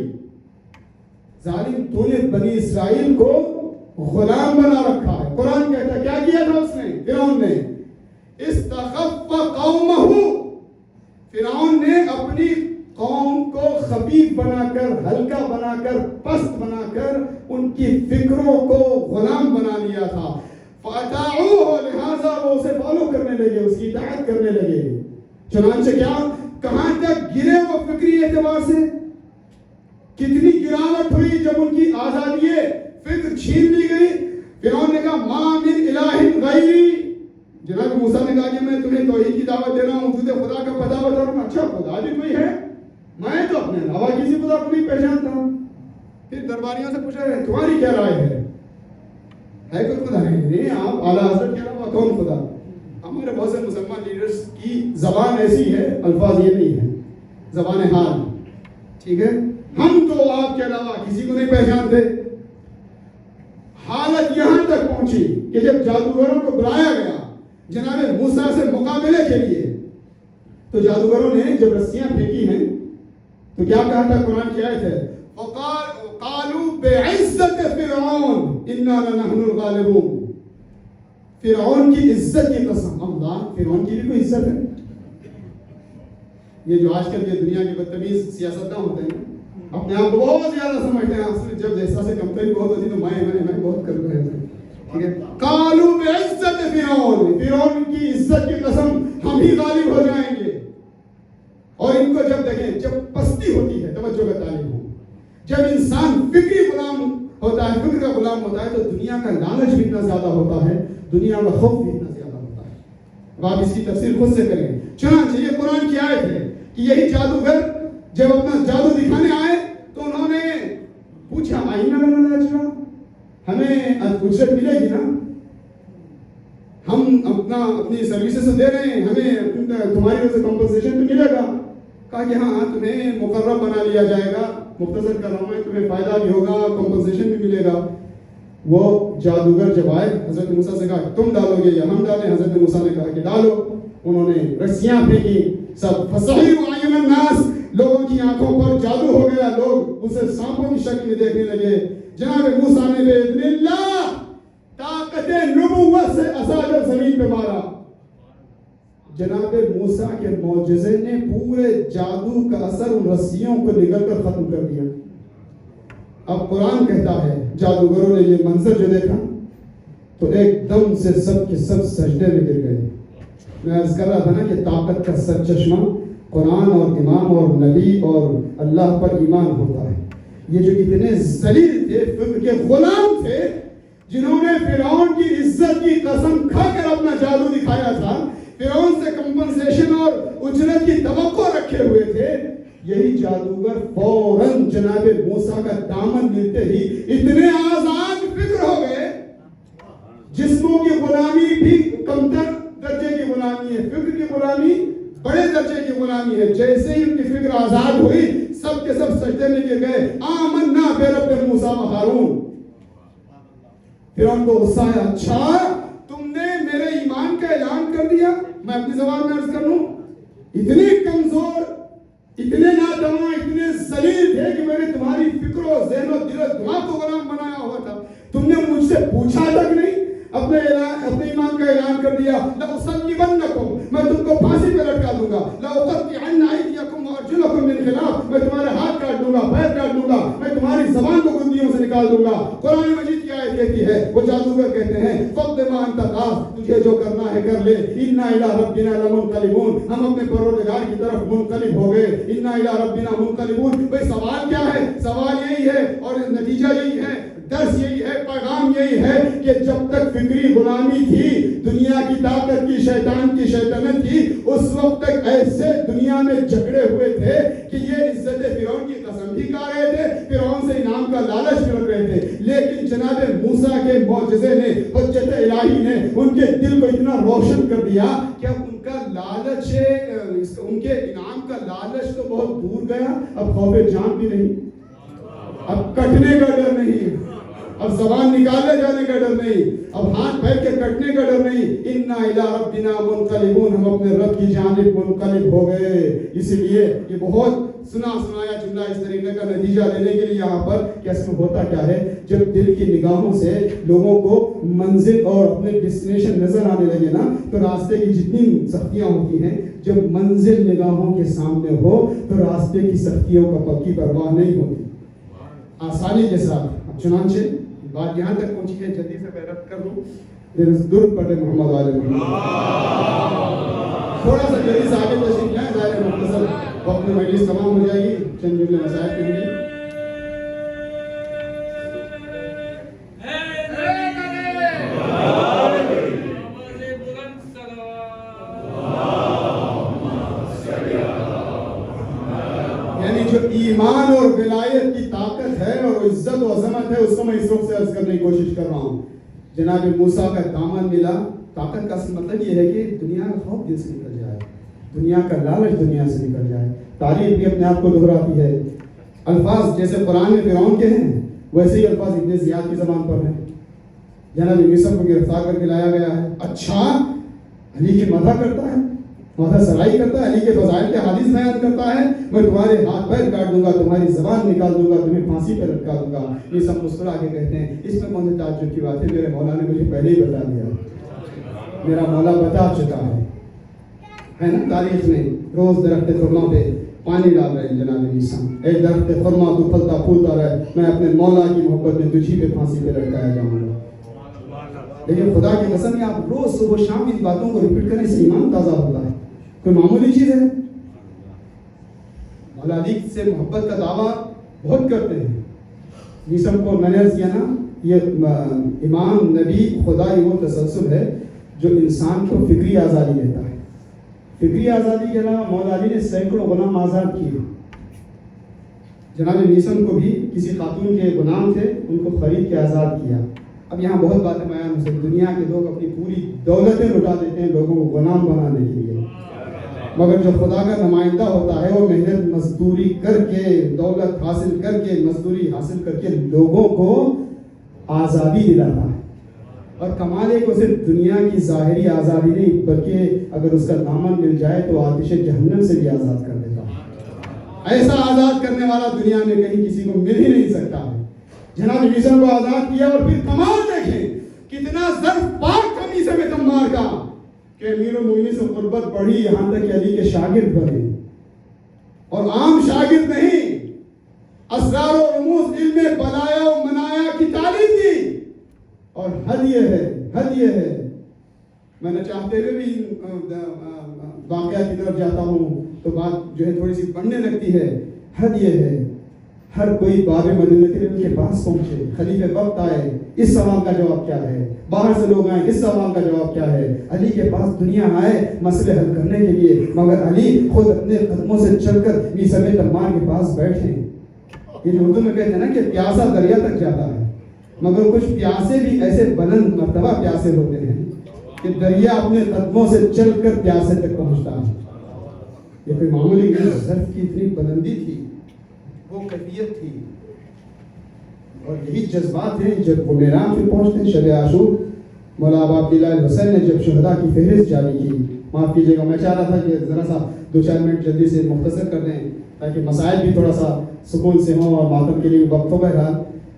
ظالم تو نے بنی اسرائیل کو غلام بنا رکھا ہے. قرآن کہتا ہے کیا کیا تھا اس نے, فرعون نے؟ استخف قومہ, فرعون نے اپنی قوم کو خفیف بنا کر, ہلکا بنا کر, پست بنا کر ان کی فکروں کو غلام بنا لیا تھا. فَأَطَاعُوهُ, لہذا وہ اسے فالو کرنے لگے, اس کی اطاعت کرنے لگے. چنانچہ کیا کہاں تک گرے وہ فکری اعتبار سے؟ کتنی گراوٹ ہوئی جب ان کی آزادی فکر چھین لی گئی. فرعون نے کہا ما من الہ غیری, جناب موسیٰ نے کہا کہ میں تمہیں توحید کی دعوت دے رہا ہوں, تجھے خدا کا پتہ بتا رہا ہوں. اچھا خدا بھی کوئی ہے؟ میں تو اپنے علاوہ کسی خدا کو نہیں پہچانتا. پھر درباریوں سے پوچھا ہے تمہاری کیا رائے ہے کوئی خدا نہیں؟ آپ اعلیٰ حضرت کے علاوہ کون خدا؟ ہمارے بہت سے مسلمان لیڈرز کی زبان ایسی ہے, الفاظ یہ نہیں ہے, زبان حال, ٹھیک ہے, ہم تو آپ کے علاوہ کسی کو نہیں پہچانتے. حالت یہاں تک پہنچی کہ جب جادوگروں کو بلایا گیا جناب موسیٰ سے مقابلے کے لیے, تو جادوگروں نے جب رسیاں پھینکی ہیں تو کیا کہا تھا قرآن کی آیت ہے, قالوا بعزت فرعون انا لنحن الغالبون. فرعون کی عزت کی قسم, اللہ, فرعون کی بھی کوئی عزت ہے؟ یہ جو آج کل کے دنیا کے بدتمیز سیاستدان ہوتے ہیں, اپنے آپ کو بہت زیادہ سمجھتے ہیں, اصل جب احساس کمتری بہت ہوتی تو میں بہت کر رہے ہیں, ٹھیک ہے. قالوا بعزت فرعون, فرعون کی عزت کی قسم ہم ہی غالب ہو جائیں گے. اور ان کو جب دیکھیں, جب پستی ہوتی ہے, توجہ کا تعلیم ہو, جب انسان فکری غلام ہوتا ہے, فکر کا غلام ہوتا ہے, تو دنیا کا لالچ بھی اتنا زیادہ ہوتا ہے, دنیا کا خوف بھی اتنا زیادہ ہوتا ہے. اب آپ اس کی تفسیر خود سے کریں. چنانچہ یہ قرآن کی آیت ہے کہ یہی جادوگر جب اپنا جادو دکھانے آئے تو انہوں نے پوچھا آئینہ لنا اجرا, ہمیں اجرت ملے گی نا, ہم اپنی سروسز دے رہے ہیں, ہمیں تمہاری وجہ سے کمپنسیشن تو ملے گا. کہا کہ ہاں تمہیں مقرر بنا لیا جائے گا, مختصر کر رہا ہوں, تمہیں فائدہ بھی ہوگا, کمپنسیشن بھی ملے گا. وہ جادوگر جب آئے حضرت موسیٰ سے کہا تم ڈالو گے یا ہم ڈالیں؟ حضرت موسیٰ نے کہا کہ ڈالو. انہوں نے رسیاں پھینکی, سب فَسَحِرُوا أَعْيُنَ النَّاسِ, لوگوں کی آنکھوں پر جادو ہو گیا, لوگ اسے سانپوں کی شکل میں دیکھنے لگے. جناب موسیٰ نے بِإِذْنِ اللَّهِ طاقت نبوت سے عصا جب زمین پہ مارا, جناب موسیٰ کے معجزے نے پورے جادو کا اثر ان رسیوں کو نگل کر ختم کر دیا. اب قرآن کہتا ہے جادوگروں نے یہ منظر جو دیکھا تو ایک دم سے سب کے سب سجدے میں گر گئے. میں عرض کر رہا تھا نا کہ طاقت کا سرچشمہ قرآن اور امام اور نبی اور اللہ پر ایمان ہوتا ہے. یہ جو اتنے ذلیل تھے, فکر کے غلام تھے, جنہوں نے فرعون کی عزت کی قسم کھا کر اپنا جادو دکھایا تھا, فرعون سے کمپنسیشن اور اجرت کی توقع رکھے ہوئے تھے, یہی جادوگر فوراً جناب موسیٰ کا دامن ملتے ہی اتنے آزاد فکر ہو گئے. جسموں کی غلامی بھی کمتر درجے کی غلامی ہے, فکر کی غلامی بڑے درجے کی غلامی ہے. جیسے ہی ان کی فکر آزاد ہوئی سب کے سب سجدے میں گر گئے. آمنا برب موسیٰ و ہارون. پھر ان کو غصہ آیا, اچھا تم نے میرے ایمان کا اعلان ختم کر دیا. میں اپنی زبان میں عرض کر لوں, اتنے کمزور, اتنے ناتواں, اتنے ذلیل تھے کہ میں نے تمہاری فکر و ذہن و دل و دماغ کو غلام بنایا ہوا تھا. تم نے مجھ سے پوچھا تک نہیں, اپنے ایمان کا اعلان کر دیا. لأصلبنکم, میں تم کو پھانسی پہ لٹکا دوں گا. لأقطعن ایدیکم وارجلکم من خلاف, میں تمہارے ہاتھ کاٹ دوں گا, پیر کاٹ دوں گا, میں تمہاری زبان کو گندیوں سے نکال دوں گا. قرآن مجید کی آیت کہتی ہے, وہ جادوگر کہتے ہیں فقد ما انت قاص, تجھے جو کرنا ہے کر لے. انا الی ربنا لمنقلبون, ہم اپنے پروردگار کی طرف منقلب ہو گئے. انا الی ربنا منقلبون. بھئی سوال کیا ہے؟ سوال یہی ہے اور نتیجہ یہی ہے, درس یہی ہے, پیغام یہی ہے کہ جب تک فکری غلامی تھی, دنیا کی طاقت کی, شیطان کی شیطنت تھی, اس وقت تک ایسے دنیا میں جھگڑے ہوئے تھے کہ یہ عزت فرعون کی قسم بھی کھا رہے تھے, فرعون سے انعام کا لالچ بھی رکھ رہے تھے. لیکن جناب موسیٰ کے معجزے نے, حجت الہی نے ان کے دل کو اتنا روشن کر دیا کہ اب ان کا لالچ, ان کے انعام کا لالچ تو بہت دور گیا. اب خوف جان بھی نہیں, اب کٹنے کا ڈر نہیں, اب زبان نکالے جانے کا ڈر نہیں, اب ہاتھ پھیر کے کٹنے کا ڈر نہیں. انا الی ربنا منقلبون, ہم اپنے رب کی جانب منقلب ہو گئے. اسی لیے یہ بہت سنایا جملہ اس طریقے کا نتیجہ لینے کے لیے یہاں پر کہ اصل میں ہوتا کیا ہے, جب دل کی نگاہوں سے لوگوں کو منزل اور اپنے ڈیسٹینیشن نظر آنے لگے نا, تو راستے کی جتنی سختیاں ہوتی ہیں, جب منزل نگاہوں کے سامنے ہو تو راستے کی سختیوں کا پکی پرواہ نہیں ہوتی, آسانی کے ساتھ. اب چنانچہ بات یہاں تک پہنچی ہے, جلدی سے میں رد کر دوں. درود پڑھے محمد آل محمد. تھوڑا سا جلدی سے آگے تشریف لائیں, ظاہر مختصر وقت میں مجلس تمام ہو جائے گی. چند جملے مسائل کے لیے. یعنی جو ایمان اور ولایت کی طاقت ہے اور عزت و عظمت ہے, اس کو میں اس وقت سے عرض کرنے کی کوشش کر رہا ہوں. جناب موسیٰ کا دامن ملا. طاقت کا مطلب یہ ہے کہ دنیا کا خوف دل سے نکل جائے, دنیا کا لالچ دنیا سے نکل جائے. تاریخ بھی اپنے آپ کو دہراتی ہے. الفاظ جیسے قرآن میں فرعون کے ہیں, ویسے ہی الفاظ ابن زیاد کی زبان پر ہیں. جناب مصر کو گرفتار کر کے لایا گیا ہے. اچھا, علی کی مدح کرتا ہے, مدح سرائی کرتا ہے, علی کے فضائل کے حدیث بیان کرتا ہے, میں تمہارے ہاتھ پیر کاٹ دوں گا, تمہاری زبان نکال دوں گا, تمہیں پھانسی پہ لٹکا دوں گا. یہ سب مسکرا کے کہتے ہیں. اس میں کون سے تعجب کی بات ہے؟ میرے مولا نے مجھے پہلے ہی بتا دیا, میرا مولا بتا چکا ہے نا. تاریخ میں روز درخت خرما پہ پانی ڈال رہے ہیں جناب عیسیٰ. اے درخت خرما تو پھلتا پھولتا رہے, میں اپنے مولا کی محبت میں تجھی پہ پھانسی پہ لٹکایا جاؤں گا. لیکن خدا کی قسم ہے, آپ روز صبح شام ان باتوں کو ریپیٹ کرنے سے ایمان تازہ ہوتا ہے. کوئی معمولی چیز ہے؟ مولا علی سے محبت کا دعویٰ بہت کرتے ہیں. عیسیٰ کو میں نے عرض کیا نا, یہ امام نبی خدا ہی وہ تسلسل ہے جو انسان کو فکری آزادی دیتا ہے. فکری آزادی کے علاوہ مولا علی نے سینکڑوں غلام آزاد کیے. جناب عیسیٰ کو بھی کسی خاتون کے غلام تھے, ان کو خرید کے آزاد کیا. اب یہاں بہت باتیں بیان ہو سکتی. دنیا کے لوگ اپنی پوری دولتیں لٹا دیتے ہیں لوگوں کو غلام بنانے کے لیے, مگر جو خدا کا نمائندہ ہوتا ہے وہ محنت مزدوری کر کے, دولت حاصل کر کے, مزدوری حاصل کر کے لوگوں کو آزادی دلاتا ہے. اور کمال ہے کہ صرف دنیا کی ظاہری آزادی نہیں, بلکہ اگر اس کا دامن مل جائے تو آتش جہنم سے بھی آزاد کر دیتا ہے. ایسا آزاد کرنے والا دنیا میں کہیں کسی کو مل ہی نہیں سکتا ہے. جناب عیسیٰ کو آزاد کیا, اور پھر کمال دیکھیں کتنا ظرف پاک کمی سے میں تمہار کا کہ امیر المومنین سے قربت بڑھی, یہاں تک کہ علی کے شاگرد بنے, اور عام شاگرد نہیں, اسرار و رموز علم بلایا و منایا کی تعلیم دی. اور حد یہ ہے میں نہ چاہتے ہوئے بھی واقعات کی طرف جاتا ہوں تو بات جو ہے تھوڑی سی بڑھنے لگتی ہے. حد یہ ہے ہر کوئی باب مدینہ کے پاس پہنچے, خلیفہ وقت آئے, اس سوال کا جواب کیا ہے, باہر سے لوگ آئیں, اس سوال کا جواب کیا ہے. علی کے پاس دنیا آئے مسئلے حل کرنے کے لیے, مگر علی خود اپنے قدموں سے چل کر میثم تمار کے پاس بیٹھے. یہ جو اردو میں کہتے ہیں نا کہ پیاسا دریا تک جاتا ہے, مگر کچھ پیاسے بھی ایسے بلند مرتبہ پیاسے ہوتے ہیں کہ دریا اپنے قدموں سے چل کر پیاسے تک پہنچتا ہے. یہ کوئی معمولی ظرف کی اتنی بلندی تھی, وہ کیفیت تھی, اور یہی جذبات ہیں جب وہ میران پہ پہنچتے ہیں. شب عاشور مولا ابا عبداللہ حسین نے جب شہداء کی فہرست جاری کی، معاف کیجیے گا میں چاہ رہا تھا کہ ذرا سا 2-4 منٹ جلدی سے مختصر کر دیں تاکہ مسائل بھی تھوڑا سا سکون سے ہوں اور ماتم کے لیے وقت ہو. بہرحال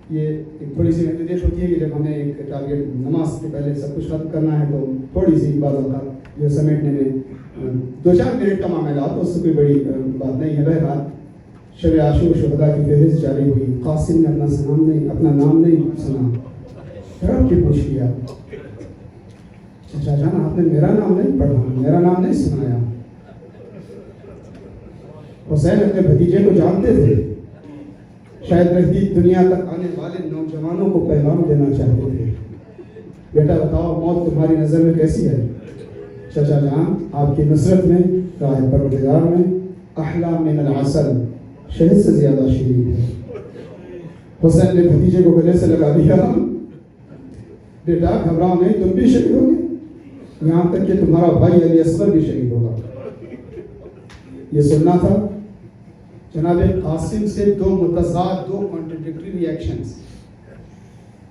یہ ایک تھوڑی سی محدودیت ہوتی ہے کہ جب ہمیں ایک ٹارگیٹ نماز کے پہلے سب کچھ ختم کرنا ہے تو تھوڑی سی بعض اوقات جو سمیٹنے میں 2-4 منٹ کا معاملہ تو اس سے کوئی بڑی بات نہیں ہے. بہرحال شب عاشور شہداء کی فہرست جاری ہوئی. قاسم نے اپنا نام نہیں سنا. رب کی پوچھ لیا چچا جان آپ نے میرا نام نہیں پڑھا، میرا نام نہیں سنایا. حسین اپنے بھتیجے کو جانتے تھے، شاید رہتی دنیا تک آنے والے نوجوانوں کو پیغام دینا چاہتے تھے. بیٹا بتاؤ موت تمہاری نظر میں کیسی ہے؟ چچا جان آپ کی نصرت میں، راہ پروردگار میں احلی من العسل، شہد سے زیادہ شیرین ہے. حسین نے بھتیجے کو گلے سے لگا دیا. بیٹا گھبراؤ نہیں، تم بھی شہید ہوگے، یہاں تک کہ تمہارا بھائی علی اصغر بھی شہید ہوگا. یہ سننا تھا. جناب قاسم سے 2 متضاد، 2 کانٹرڈکٹری ری ایکشنز.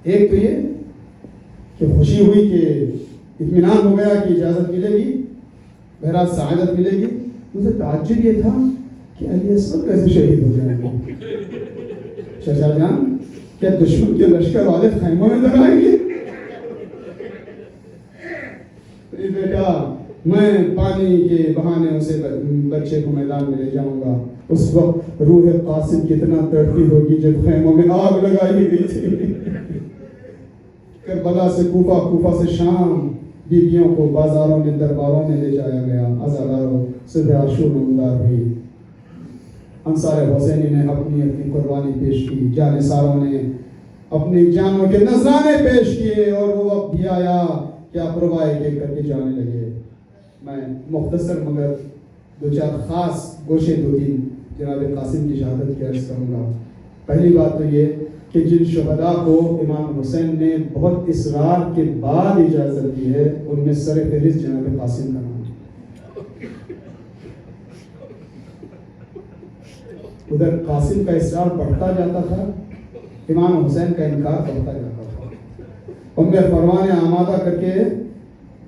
ایک تو یہ کہ خوشی ہوئی کہ اطمینان ہو گیا کہ اجازت ملے گی، بہرحال سعادت ملے گی. مجھے تعجب یہ تھا کہ علی اصغر کیسے شہید ہو جائیں گے. چچا جان کیا دشمن کے لشکر والے خیموں میں در آئیں گے؟ بیٹا میں پانی کے بہانے اسے بچے کو میدان میں لے جاؤں گا. اس وقت روح قاسم کتنا تڑپی ہوگی جب خیموں میں آگ لگائی گئی تھی. کربلا سے کوفہ، کوفہ سے شام، بیویوں کو بازاروں میں درباروں میں لے جایا گیا. عزاداروں صبح عاشور نمودار ہوئی. انصار حسینی نے اپنی قربانی پیش کی، جانثاروں نے اپنی جانوں کے نذرانے پیش کیے اور وہ وقت بھی آیا کہ اپروائے کے کر کے جانے لگے. میں مختصر مگر 2-4 خاص گوشے 2-3 جناب قاسم کی شہادت کی عرض کروں گا. پہلی بات تو یہ کہ جن شہداء کو امام حسین نے بہت اصرار کے بعد اجازت دی ہے ان میں سر فہرست جناب قاسم کا نام. ادھر قاسم کا اصرار بڑھتا جاتا تھا، امام حسین کا انکار بڑھتا جاتا تھا. ام فرمان آمادہ کر کے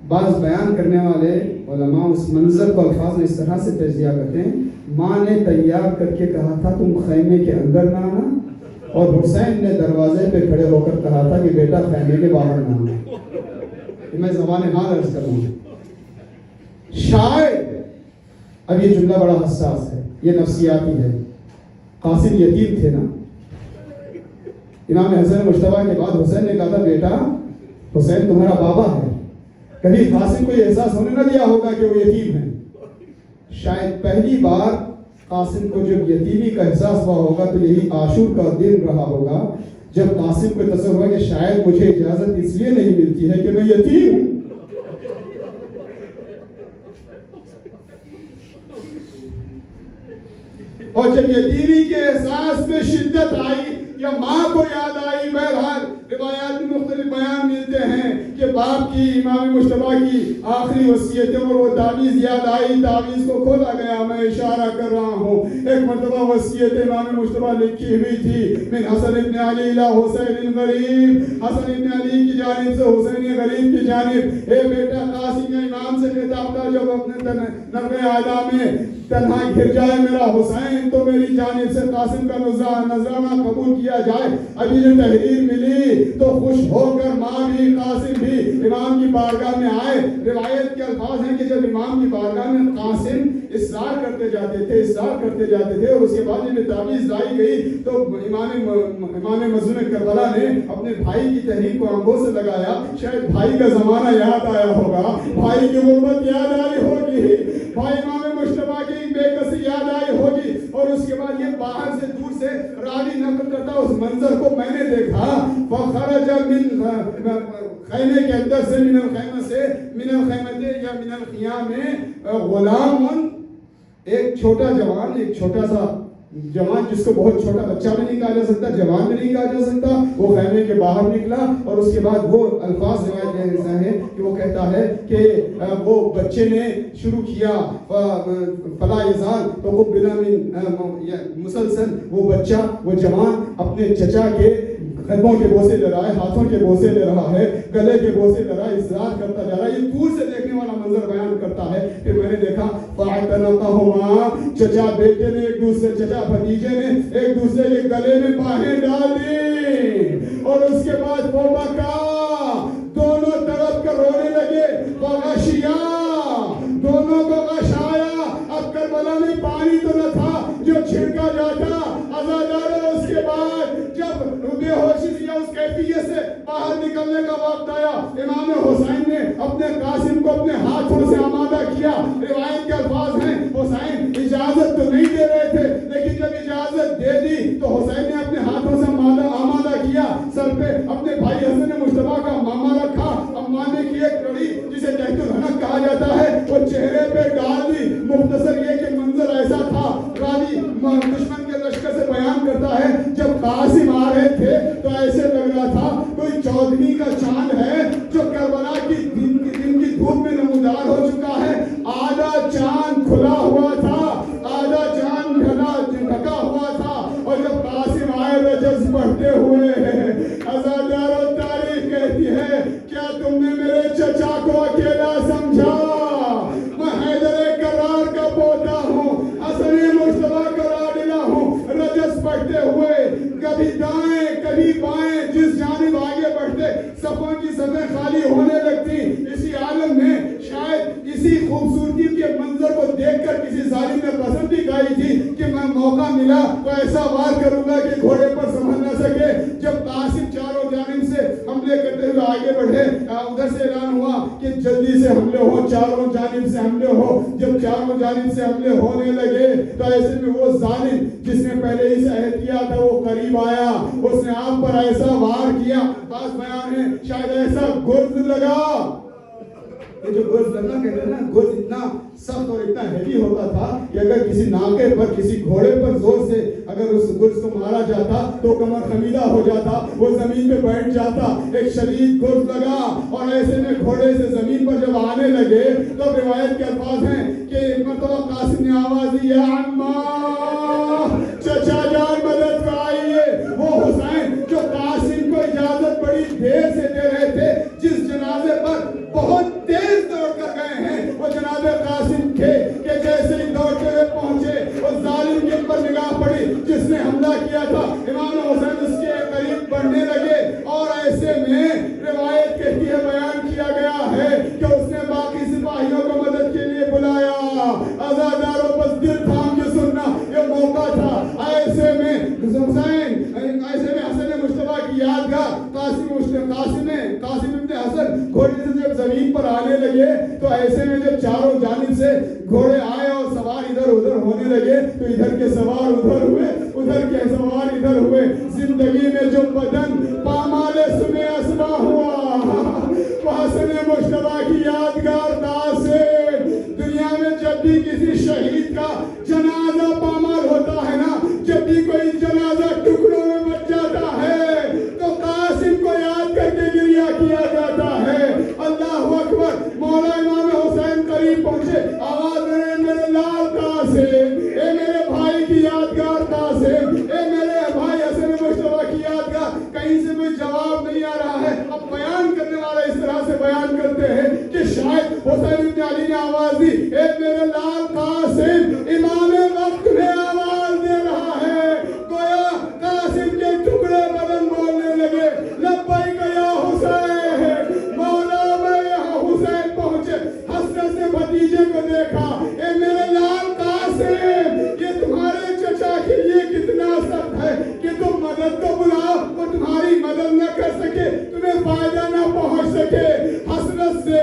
بعض بیان کرنے والے علماء اس منظر کو الفاظ میں اس طرح سے تجزیہ کرتے ہیں. ماں نے تیار کر کے کہا تھا تم خیمے کے اندر نہ آنا، اور حسین نے دروازے پہ کھڑے ہو کر کہا تھا کہ بیٹا خیمے کے باہر نہ آنا. میں زبان حال عرض کروں گا. شاید اب یہ جملہ بڑا حساس ہے، یہ نفسیاتی ہے. قاسم یتیم تھے نا. امام حسن مجتبیٰ کے بعد حسین نے کہا تھا بیٹا حسین تمہارا بابا ہے. کبھی قاسم کو یہ احساس ہونے نہ دیا ہوگا کہ وہ یتیم ہیں. شاید پہلی بار قاسم کو جب یتیمی کا احساس ہوا ہوگا تو یہی عاشور کا دن رہا ہوگا جب قاسم کو تصور ہوا کہ شاید مجھے اجازت اس لیے نہیں ملتی ہے کہ میں یتیم ہوں. اور جب یتیمی کے احساس میں شدت آئی یا ماں کو یاد آئی، بہرحال روایات میں مختلف بیان ملتے ہیں کہ باپ کی امام مجتبیٰ کی آخری وصیتیں اور وہ تعویذ یاد آئی. تعویذ کو کھولا گیا. میں اشارہ کر رہا ہوں ایک مرتبہ وصیت امام مجتبیٰ لکھی ہوئی تھی من حسن ابن علی الی حسین غریب. حسن ابن علی کی جانب سے حسین غریب کی جانب. اے بیٹا قاسم نے امام سے خطاب تھا جب اپنے نرغے اعلیٰ میں تنہا گر جائے میرا حسین تو میری جانب سے قاسم کا نذرانہ قبول کیا جائے. ابھی جو تحریر ملی تو خوش ہو کر ماں بھی قاسم بھی امام کی بارگاہ میں آئے. روایت کے الفاظ ہیں کہ جب امام کی بارگاہ میں قاسم اصرار کرتے جاتے تھے اور اس کے بعد جب تعویذ لائی گئی تو امام مظلوم کربلا نے اپنے بھائی کی تحریر کو آنکھوں سے لگایا. شاید بھائی کا زمانہ یاد آیا ہوگا، بھائی کی غربت یاد آئی ہوگی، بھائی امام مجتبیٰ کی بے کسی یاد آئی ہوگی. اور اس کے بعد یہ باہر سے دور سے راوی نقل کرتا اس منظر کو میں نے دیکھا. فخرج من خیمے کے اندر سے من الخیمت یا من الخیام غلام، ایک چھوٹا جوان، ایک چھوٹا سا جوان جس کو بہت چھوٹا بچہ بھی نہیں کہا جا سکتا، جوان بھی نہیں کہا جا سکتا، وہ خیمے کے باہر نکلا. اور اس کے بعد وہ الفاظ روایت میں ایسا ہے کہ وہ کہتا ہے کہ وہ بچے نے شروع کیا فلا یزال تو وہ بلا مسلسل وہ بچہ وہ جوان اپنے چچا کے قدموں کے بوسے لے رہا ہے, ہاتھوں کے بوسے لے رہا ہے, گلے کے بوسے لے رہا ہے, اصرار کرتا جا رہا ہے. یہ دور سے دیکھنے والا منظر بیان کرتا ہے کہ میں نے دیکھا فَاعْتَنَقَهُمَا, چچا بیٹے نے ایک دوسرے, چچا بھتیجے نے ایک دوسرے کے گلے میں باہیں ڈال دی, اور اس کے بعد فَبَكَا, دونوں طرف کر رونے لگے, وَغَشِيَا, دونوں کو غش آیا. اب کربلا میں پانی تو نہ تھا جو چھڑکا جاتا, عزاداروں. اس کے بعد جب بے ہوشی سے یا اس کیفیت سے باہر نکلنے کا وقت آیا, امام حسین نے اپنے قاسم کو اپنے ہاتھوں سے آمادہ کیا. روایت کے الفاظ ہیں, حسین اجازت تو نہیں دے رہے تھے, لیکن جب اجازت دے دی تو حسین نے اپنے ہاتھوں سے آمادہ کیا. سر پہ اپنے بھائی حسن مصطفیٰ کا ماما رکھا, امانے کی ایک کڑی جسے تحت الحنک کہا جاتا ہے وہ چہرے پہ ڈال دی. مختصر یہ کہ منظر ایسا تھا, راوی دشمن کے لشکر سے بیان کرتا ہے, جب قاسم آ رہے تھے تو ایسے لگ رہا تھا کوئی 14ویں کا چاند ہے جو کربلا کی دن کی دھوپ میں نمودار ہو چکا ہے. آدھا چاند کھلا ہوا تھا, آدھا چاند ڈھکا ہوا تھا, اور جب قاسم آئے رجز بڑھتے ہوئے, عزاداروں تاریخ کہتی ہے کیا تم نے میرے چچا کو اکیلا سمجھا؟ میں حیدر کرار کا پوتا ہوں, حسن مصطفیٰ کا لاڈلا ہوں. رجز بڑھتے ہوئے کبھی دائیں کبھی بائیں, جس جانب آگے بڑھتے صفوں کی صفیں خالی ہونے لگتی. اسی عالم میں شاید اسی خوبصورتی کے منظر کو دیکھ کر کسی ظالم نے قسم بھی کھائی تھی کہ میں موقع ملا تو ایسا وار کروں گا کہ گھوڑے پر سنبھل نہ سکے. جب قاسم چاروں جانب سے حملے کرتے ہوئے آگے بڑھے, ادھر سے اعلان ہوا کہ جلدی سے حملے ہو, چاروں جانب سے حملے ہو. جب چاروں جانب سے حملے ہونے لگے تو ایسے میں وہ ظالم جس نے پہلے ہی سے عہد کیا تھا وہ قریب آیا, اس نے آپ پر ایسا وار کیا, بعض بیان ہے شاید ایسا گرز لگا. یہ جو گرز لگنا کہتے ہیں نا, گرز اتنا سخت اور اتنا ہیوی ہوتا تھا کہ اگر کسی ناکے پر کسی گھوڑے پر زور سے اگر اس گرز کو مارا جاتا تو کمر خمیدہ ہو جاتا, وہ زمین پہ بیٹھ جاتا. ایک شدید گرز لگا, اور ایسے میں گھوڑے سے زمین پر جب آنے لگے تو روایت کے الفاظ ہیں کہ ایک مرتبہ قاسم نے آواز دی, یا عمّا, چچا جان مدد کا آئیے. وہ حسین جو قاسم کو اجازت بڑی دیر سے دے رہے تھے, جس جنازے پر بہت تیز دوڑ کر گئے ہیں, وہ جناب قاسم تھے کہ جیسے ہی دوڑتے ہوئے پہنچے اس ظالم کے پر نگاہ پڑی جس نے حملہ کیا تھا. امام حسین اس کے قریب بڑھنے لگے, اور ایسے میں روایت کہتی ہے, بیان کیا گیا ہے کہ اس نے باقی سپاہیوں کو مدد کے لیے بلایا. عزاداروں بس دل تھام کے سننا, یہ موقع تھا. ایسے میں حسین, ایسے میں حسن مصطفیٰ کی یادگار قاسم ابن حسن گھوڑے سے جب زمین پر آنے لگے تو ایسے میں جب چاروں جانب سے گھوڑے آئے اور سوار ادھر ادھر ہونے لگے تو ادھر کے سوار ادھر ہوئے, ادھر کے سوار ادھر ہوئے. زندگی میں جو بدن پامال سمے اسبا ہوا وہ حسن مصطفیٰ کی یادگار تاثیر. دنیا میں جب بھی کسی شہید کا جنازہ پامال ہوتا ہے نا, جب بھی کوئی جنازہ ٹکڑوں میں بچ جاتا ہے تو قاسم کو یاد کر کے گریہ کیا جاتا ہے. اللہ اکبر. مولا امام حسین قریب پہنچے, آواز رہے میرے لال قاسم, اے میرے بھائی کی یادگار قاسم, اے میرے بھائی حسن مصطفیٰ کی یادگار. کہیں سے کوئی جواب نہیں آ رہا ہے. اب بیان کرنے والا اس طرح سے بیان کرتے ہیں کہ شاید حسین ابن علی نے آواز دی, اے میرے لال قاسم, امام وقت نے آواز دے رہا ہے. گویا قاسم کے ٹکڑے بدن بولنے لگے, لبیک یا حسین. مولا میں یہاں حسین پہنچے, حسرت سے بھتیجے کو دیکھا, اے میرے لال قاسم, یہ تمہارے چچا کے لیے کتنا سخت ہے کہ تم مدد کو بلاؤ, وہ تمہاری مدد نہ کر سکے, تمہیں فائدہ نہ پہنچ سکے. حسرت سے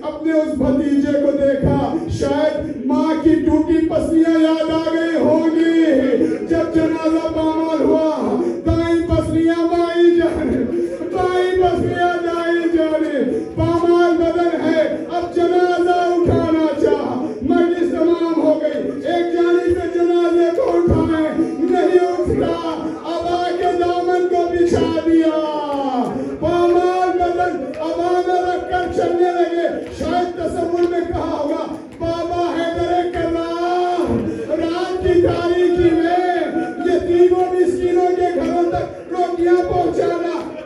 اپنے اس بھتیجے کو دیکھا, شاید ماں کی ٹوٹی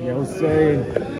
Ya Hussein.